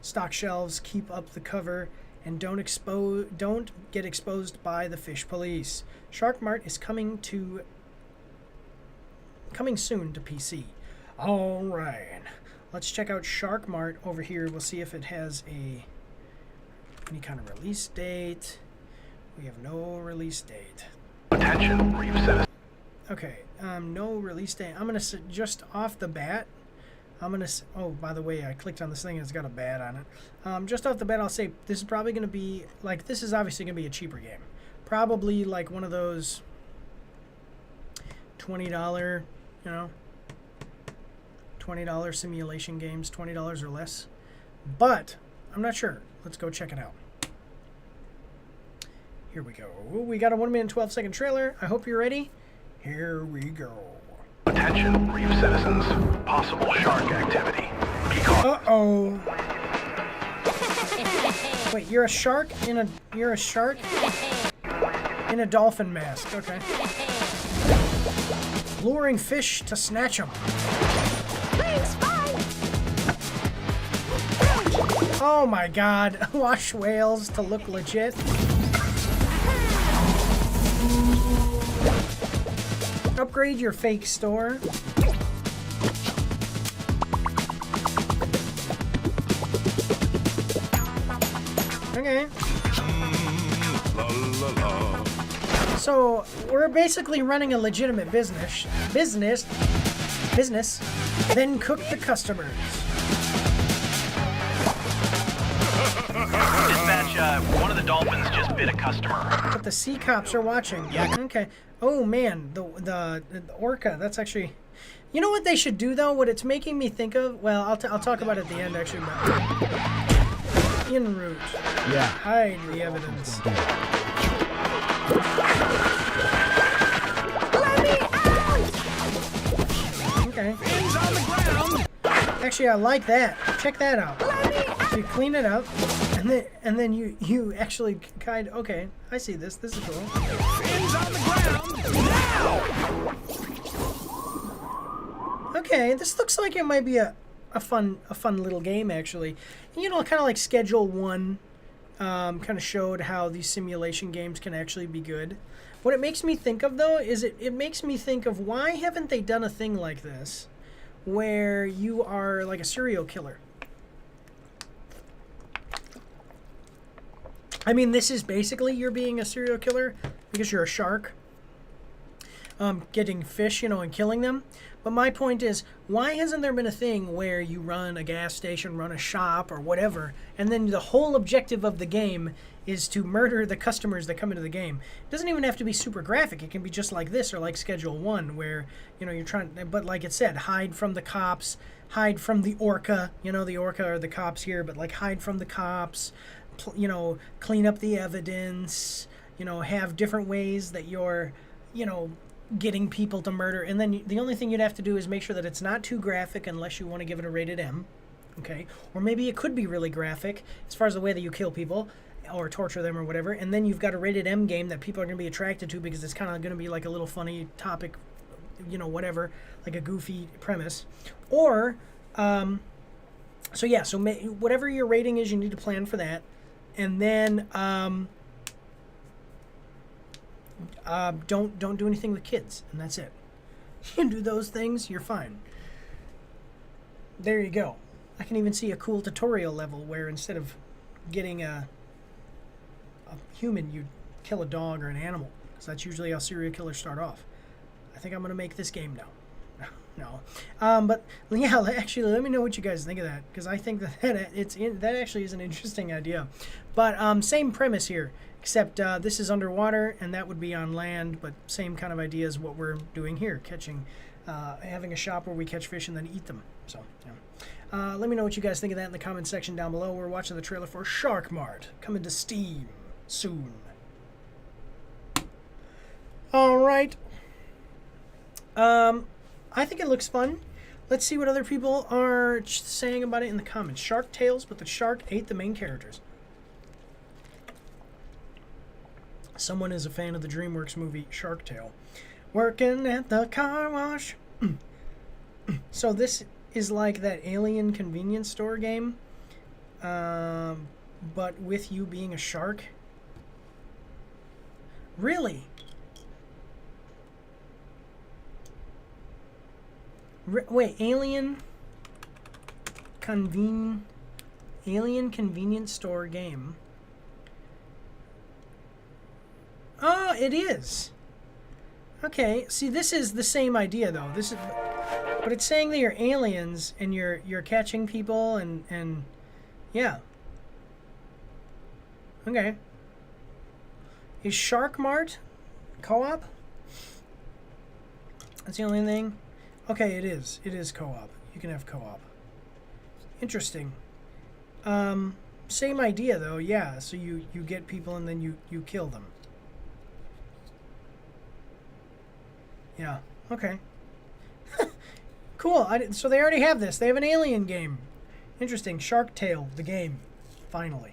A: Stock shelves keep up the cover and don't get exposed by the fish police. Shark Mart is coming soon to PC. All right, let's check out Shark Mart over here. We'll see if it has any kind of release date. We have no release date.
C: Attention, brief citizen.
A: Okay, no release date. I'm gonna just off the bat. Oh, by the way, I clicked on this thing and it's got a bat on it. Just off the bat, I'll say this is probably gonna be like, this is obviously gonna be a cheaper game. Probably like one of those $20, you know, $20 simulation games, $20 or less. But I'm not sure. Let's go check it out. Here we go. We got a 1 minute and 12 second trailer. I hope you're ready. Here we go.
C: Attention, brief citizens. Possible shark activity.
A: Uh-oh. Wait, you're a shark in a dolphin mask. Okay. Luring fish to snatch them. Oh my god. Wash whales to look legit. Upgrade your fake store. Okay. So we're basically running a legitimate business, then cook the customers.
C: Dispatch, one of the dolphins just bit a customer.
A: But the sea cops are watching. Yeah. Okay. Oh man, the orca. That's actually. You know what they should do though? What it's making me think of. Well, I'll talk about it at the end actually. But en route.
T: Yeah.
A: Hide the evidence. Okay. Actually, I like that. Check that out. You clean it up, and then you actually kind. Okay, I see this. This is cool. Okay, this looks like it might be a fun little game actually. You know, kind of like Schedule 1. Kind of showed how these simulation games can actually be good. What it makes me think of though is it makes me think of why haven't they done a thing like this where you are like a serial killer. I mean, this is basically you're being a serial killer because you're a shark, getting fish, you know, and killing them. But my point is, why hasn't there been a thing where you run a gas station, run a shop, or whatever, and then the whole objective of the game is to murder the customers that come into the game? It doesn't even have to be super graphic. It can be just like this or like Schedule 1 where, you know, you're trying, but like it said, hide from the cops, hide from the orca. You know, the orca are the cops here, but like hide from the cops, you know, clean up the evidence, you know, have different ways that you're, you know, getting people to murder. And then the only thing you'd have to do is make sure that it's not too graphic unless you want to give it a rated M. Okay, or maybe it could be really graphic as far as the way that you kill people or torture them or whatever, and then you've got a rated M game that people are going to be attracted to because it's kind of going to be like a little funny topic, you know, whatever, like a goofy premise. Or so yeah, so whatever your rating is, you need to plan for that. And then don't do anything with kids, and that's it. You can do those things, you're fine. There you go. I can even see a cool tutorial level where instead of getting a human, you kill a dog or an animal, because that's usually how serial killers start off. I think I'm going to make this game now. No. But yeah, actually, let me know what you guys think of that, because I think that actually is an interesting idea. But same premise here, except this is underwater, and that would be on land, but same kind of idea as what we're doing here, having a shop where we catch fish and then eat them. So, yeah. Let me know what you guys think of that in the comment section down below. We're watching the trailer for Shark Mart, coming to Steam soon. All right. I think it looks fun. Let's see what other people are saying about it in the comments. Shark Tales, but the shark ate the main characters. Someone is a fan of the DreamWorks movie Shark Tale. Working at the car wash. So this is like that Alien convenience store game, but with you being a shark. Really? Wait, Alien convenience store game. Oh, it is. Okay, see, this is the same idea though. But it's saying that you're aliens and you're catching people and yeah. Okay. Is Shark Mart co-op? That's the only thing. Okay, it is. It is co-op. You can have co-op. Interesting. Same idea though, yeah. So you get people and then you kill them. Yeah. Okay. Cool. So they already have this. They have an Alien game. Interesting. Shark Tale, the game. Finally.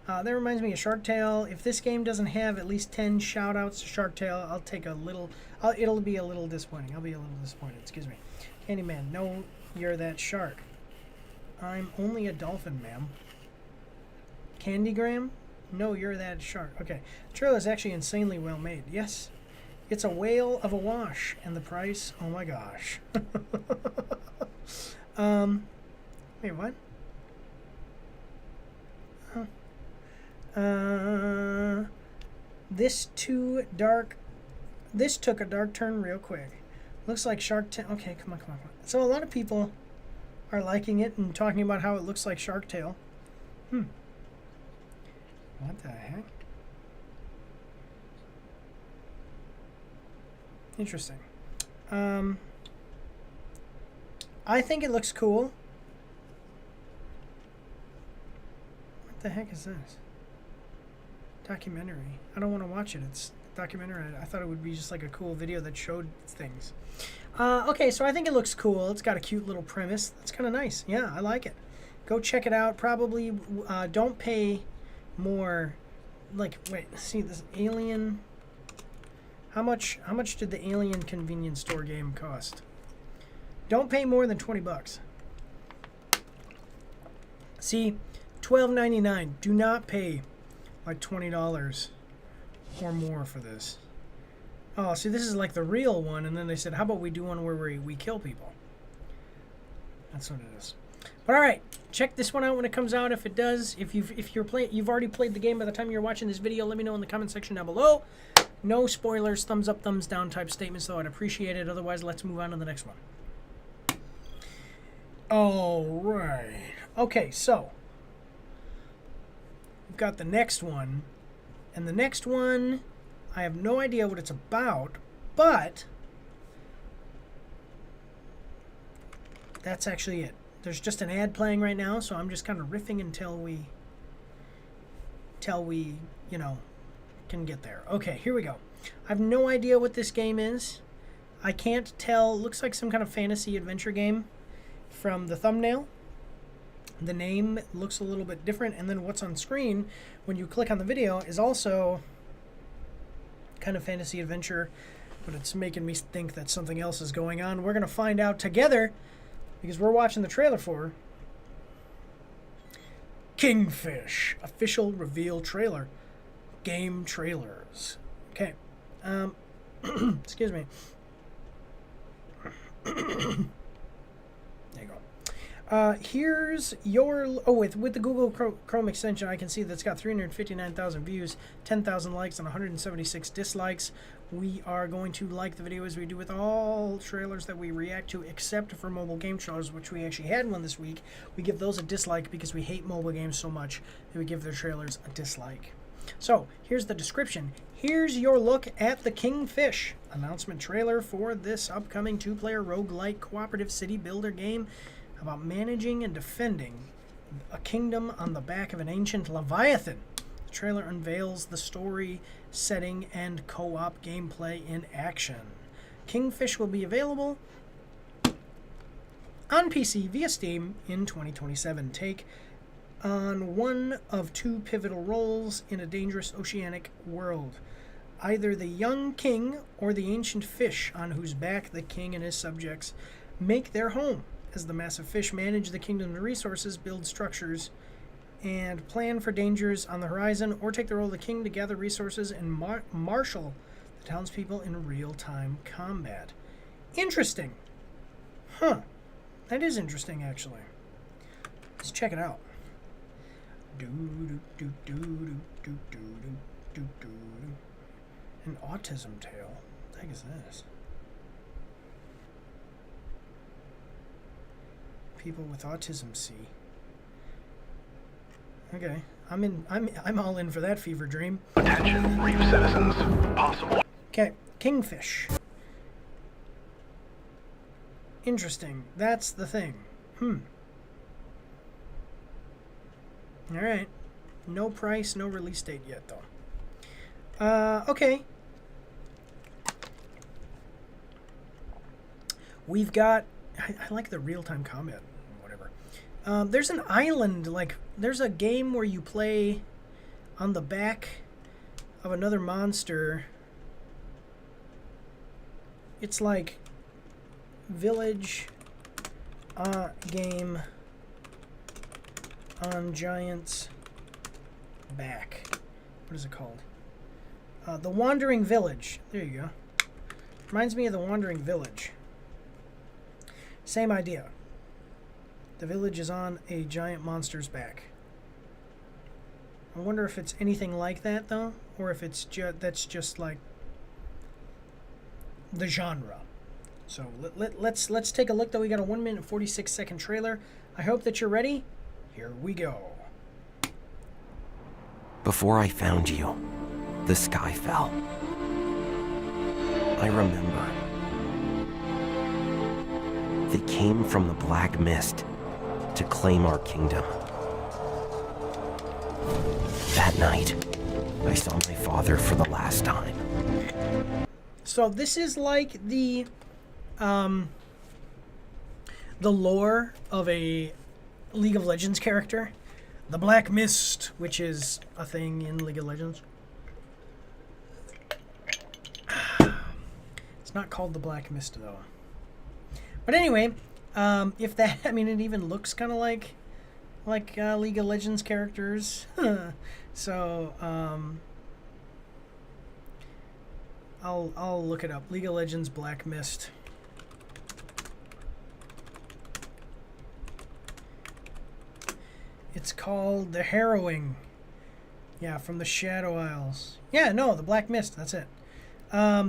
A: That reminds me of Shark Tale. If this game doesn't have at least 10 shout-outs to Shark Tale, I'll take a little... it'll be a little disappointing. I'll be a little disappointed. Excuse me. Candyman, no, you're that shark. I'm only a dolphin, ma'am. Candygram? No, you're that shark. Okay. The trailer is actually insanely well made. Yes. It's a whale of a wash. And the price? Oh my gosh. Wait, what? This too dark this took a dark turn real quick. Looks like Shark Tale. Okay, come on. So a lot of people are liking it and talking about how it looks like Shark Tale. What the heck? Interesting. I think it looks cool. What the heck is this? Documentary. I don't want to watch it. It's a documentary. I thought it would be just like a cool video that showed things. Okay, so I think it looks cool. It's got a cute little premise. That's kind of nice. Yeah, I like it. Go check it out. Probably don't pay more. Like, wait, see this Alien. How much did the Alien convenience store game cost? Don't pay more than $20. See, $12.99. Do not pay like $20 or more for this. Oh, see, this is like the real one, and then they said, how about we do one where we kill people? That's what it is. But all right, check this one out when it comes out. If it does, if you've already played the game by the time you're watching this video, let me know in the comment section down below. No spoilers, thumbs up, thumbs down type statements, though. I'd appreciate it. Otherwise, let's move on to the next one. All right. Okay, so we've got the next one, and the next one, I have no idea what it's about, but that's actually it. There's just an ad playing right now, so I'm just kind of riffing until we, you know, can get there. Okay, here we go. I have no idea what this game is. I can't tell. It looks like some kind of fantasy adventure game from the thumbnail. The name looks a little bit different, and then what's on screen when you click on the video is also kind of fantasy adventure, but it's making me think that something else is going on. We're going to find out together because we're watching the trailer for Kingfish official reveal trailer. Game trailers. Okay. Excuse me. There you go. Here's your... Oh, with the Google Chrome extension, I can see that's got 359,000 views, 10,000 likes, and 176 dislikes. We are going to like the video as we do with all trailers that we react to, except for mobile game trailers, which we actually had one this week. We give those a dislike because we hate mobile games so much that we give their trailers a dislike. So, here's the description. Here's your look at the Kingfish announcement trailer for this upcoming two-player roguelike cooperative city builder game about managing and defending a kingdom on the back of an ancient leviathan. The trailer unveils the story, setting, and co-op gameplay in action. Kingfish will be available on PC via Steam in 2027. Take on one of two pivotal roles in a dangerous oceanic world. Either the young king or the ancient fish on whose back the king and his subjects make their home, as the massive fish manage the kingdom's resources, build structures, and plan for dangers on the horizon, or take the role of the king to gather resources and marshal the townspeople in real-time combat. Interesting. Huh. That is interesting, actually. Let's check it out. An autism tale. What the heck is this? People with autism see. Okay, I'm all in for that fever dream.
C: Attention, Reef citizens. Possible.
A: Okay, Kingfish. Interesting. That's the thing. Alright. No price, no release date yet, though. Okay. We've got... I like the real-time combat. Whatever. There's an island, like... There's a game where you play on the back of another monster. It's like... Village... game... on Giant's back. What is it called? The Wandering Village. There you go. Reminds me of The Wandering Village. Same idea. The village is on a giant monster's back. I wonder if it's anything like that, though, or if it's that's just like the genre. So let's take a look. Though we got a 1 minute 46-second trailer. I hope that you're ready. Here we go.
H: Before I found you, the sky fell. I remember. They came from the black mist to claim our kingdom. That night, I saw my father for the last time.
A: So this is like the lore of a League of Legends character. The Black Mist, which is a thing in League of Legends. It's not called the Black Mist, though. But anyway, if that, I mean, it even looks kind of like League of Legends characters. So, I'll look it up. League of Legends Black Mist. It's called the Harrowing. Yeah, from the Shadow Isles. Yeah, no, the Black Mist. That's it.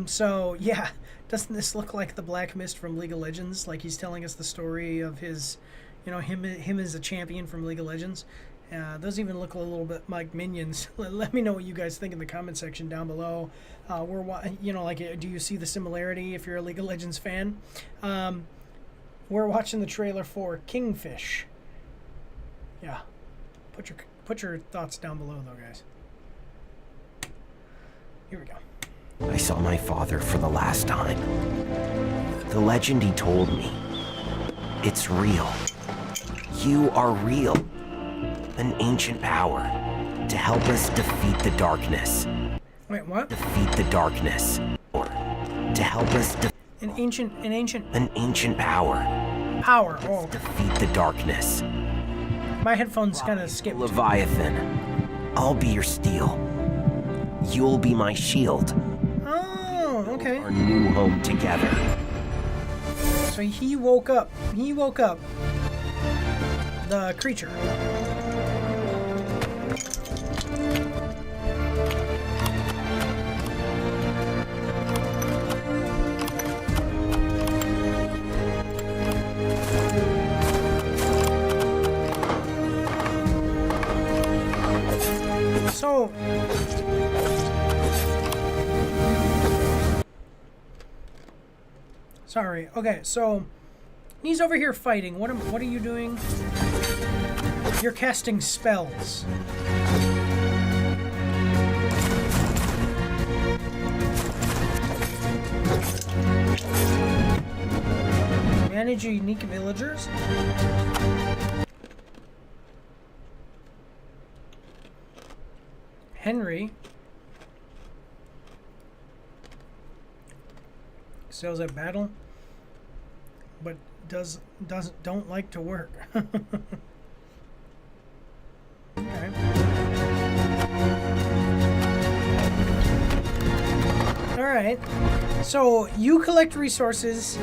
A: So yeah, doesn't this look like the Black Mist from League of Legends? Like he's telling us the story of his, you know, him as a champion from League of Legends. Those even look a little bit like minions. Let me know what you guys think in the comment section down below. You know, like, do you see the similarity if you're a League of Legends fan? We're watching the trailer for Kingfish. Yeah, put your thoughts down below, though, guys. Here we go.
H: I saw my father for the last time. The legend he told me, it's real. You are real. An ancient power to help us defeat the darkness.
A: Wait, what?
H: Defeat the darkness. Or to help us
A: An ancient
H: power.
A: Power. Oh.
H: Defeat the darkness.
A: My headphones kind of skipped.
H: Leviathan. I'll be your steel. You'll be my shield.
A: Oh, okay.
H: Our new home together.
A: So he woke up. He woke up. The creature. So sorry. Okay, so he's over here fighting. What are you doing? You're casting spells. Manage unique villagers. Henry excels at battle, but don't like to work. Okay. All right. So you collect resources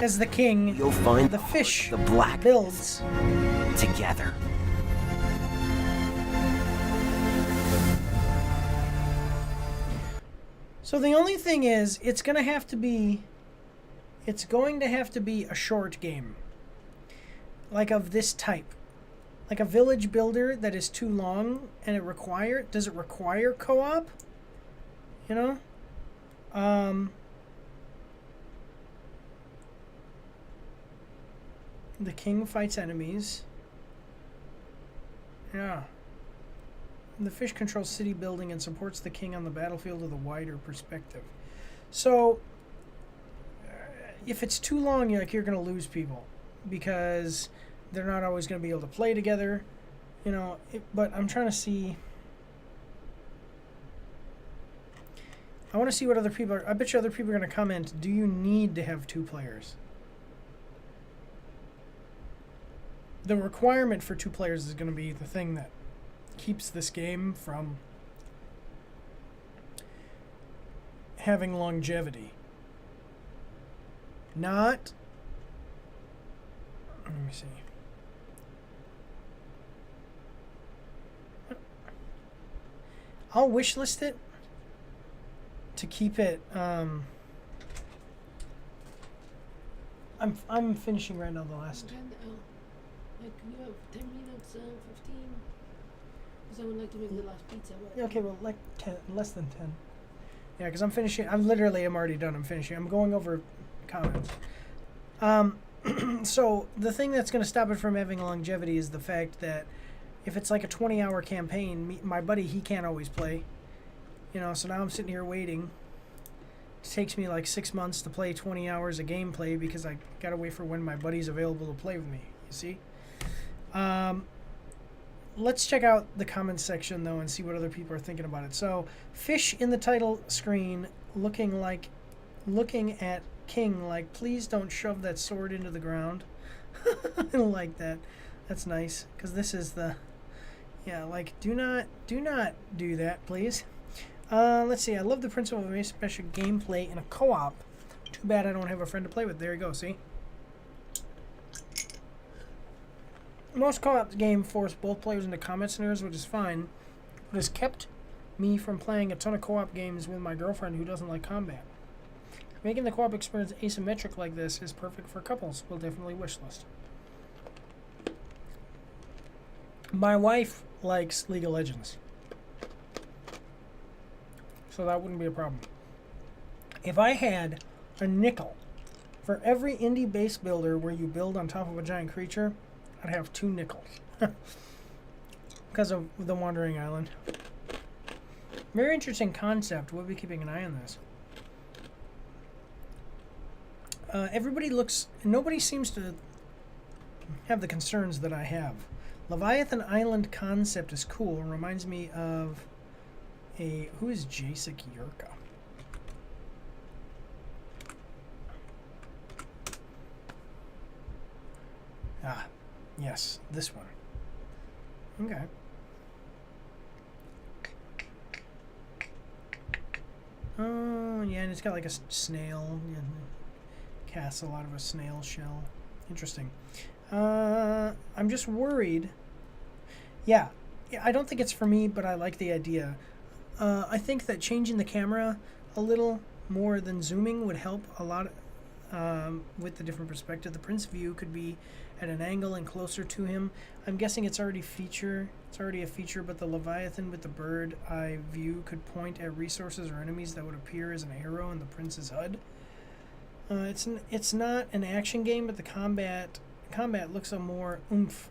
A: as the king.
H: You'll find
A: the fish.
H: The black
A: builds
H: together.
A: So the only thing is, it's going to have to be a short game. Like of this type. Like a village builder that is too long and does it require co-op? You know? The king fights enemies. Yeah. The fish controls city building and supports the king on the battlefield with a wider perspective. So, if it's too long, you're going to lose people because they're not always going to be able to play together, you know. But I'm trying to see. I want to see what other people are. I bet you other people are going to comment. Do you need to have 2 players? The requirement for 2 players is going to be the thing that keeps this game from having longevity. Not, let me see. I'll wishlist it to keep it I'm finishing right now the last.
F: Like you have 10 minutes, 15. Because I would like to make the last pizza. But
A: Okay, well, like 10, less than 10. Yeah, because I'm finishing. I'm already done. I'm finishing. I'm going over comments. So the thing that's going to stop it from having longevity is the fact that if it's like a 20-hour campaign, my buddy, he can't always play. You know, so now I'm sitting here waiting. It takes me like 6 months to play 20 hours of gameplay because I got to wait for when my buddy's available to play with me. You see? Let's check out the comments section, though, and see what other people are thinking about it. So, fish in the title screen looking at King like, please don't shove that sword into the ground. I like that. That's nice, because this is the... Yeah, like, do not do that, please. Let's see. I love the principle of asymmetric gameplay in a co-op. Too bad I don't have a friend to play with. There you go, see? Most co-op games force both players into combat scenarios, which is fine, but has kept me from playing a ton of co-op games with my girlfriend who doesn't like combat. Making the co-op experience asymmetric like this is perfect for couples. We'll definitely wish list. My wife likes League of Legends, so that wouldn't be a problem. If I had a nickel for every indie base builder where you build on top of a giant creature, I'd have 2 nickels. Because of the Wandering Island. Very interesting concept. We'll be keeping an eye on this. Nobody seems to have the concerns that I have. Leviathan Island concept is cool. It reminds me of who is Jacek Yurka? Ah, yes, this one. Okay. Oh, yeah, and it's got like a snail. Yeah, castle out of a snail shell. Interesting. I'm just worried. Yeah, I don't think it's for me, but I like the idea. I think that changing the camera a little more than zooming would help a lot with the different perspective. The Prince view could be at an angle and closer to him. I'm guessing it's already a feature, but the Leviathan with the bird eye view could point at resources or enemies that would appear as an arrow in the Prince's HUD. It's not an action game, but the combat looks a more oomph.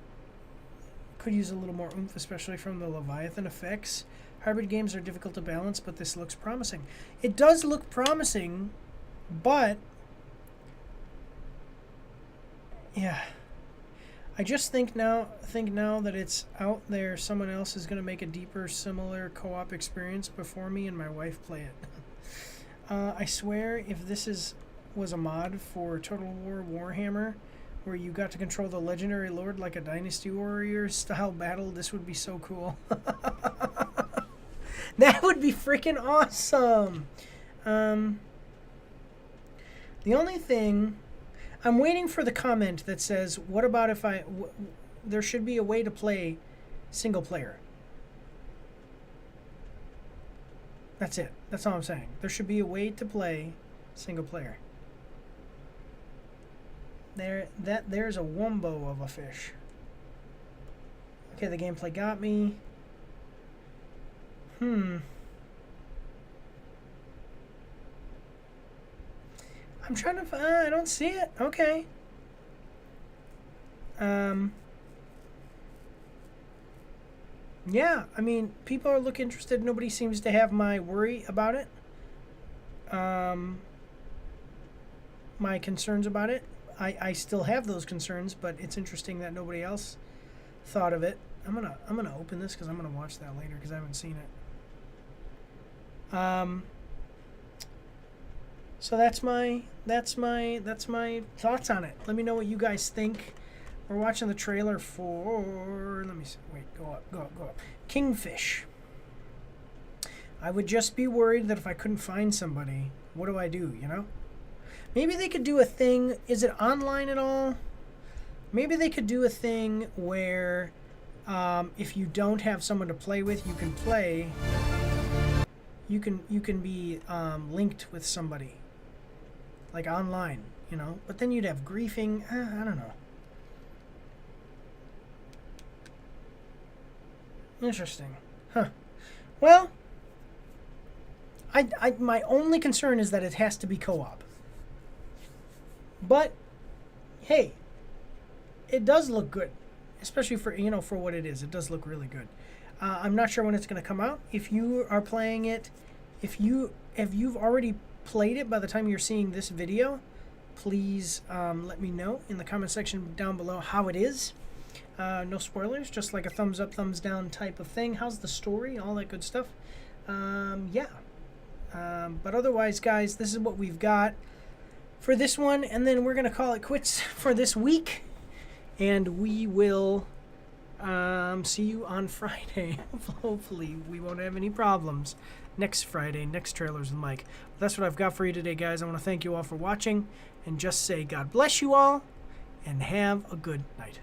A: Could use a little more oomph, especially from the Leviathan effects. Hybrid games are difficult to balance, but this looks promising. It does look promising, but yeah, I just think now that it's out there, someone else is going to make a deeper, similar co-op experience before me and my wife play it. I swear, if this was a mod for Total War Warhammer, where you got to control the legendary lord like a Dynasty Warrior style battle, this would be so cool. That would be freaking awesome. The only thing, I'm waiting for the comment that says, what about if there should be a way to play single player. That's it. That's all I'm saying. There should be a way to play single player. There's a wombo of a fish. Okay, the gameplay got me. I'm trying to I don't see it. Okay. Yeah, I mean, people look interested. Nobody seems to have my worry about it. My concerns about it. I still have those concerns, but it's interesting that nobody else thought of it. I'm gonna open this because I'm gonna watch that later because I haven't seen it. So that's my thoughts on it. Let me know what you guys think. We're watching the trailer for, let me see, wait, go up. Kingfish. I would just be worried that if I couldn't find somebody, what do I do, you know? Maybe they could do a thing, is it online at all? Maybe they could do a thing where if you don't have someone to play with, you can play. You can be linked with somebody, like online, you know. But then you'd have griefing. I don't know. Interesting. Huh. Well, my only concern is that it has to be co-op. But, hey, it does look good. Especially for, you know, for what it is. It does look really good. I'm not sure when it's going to come out. If you are playing it, if you've already played it by the time you're seeing this video, please let me know in the comment section down below how it is. No spoilers, just like a thumbs up, thumbs down type of thing. How's the story? All that good stuff. Yeah. But otherwise, guys, this is what we've got for this one. And then we're going to call it quits for this week. And we will see you on Friday. Hopefully, we won't have any problems next Friday, next Trailers with Mike. But that's what I've got for you today, guys. I want to thank you all for watching and just say God bless you all and have a good night.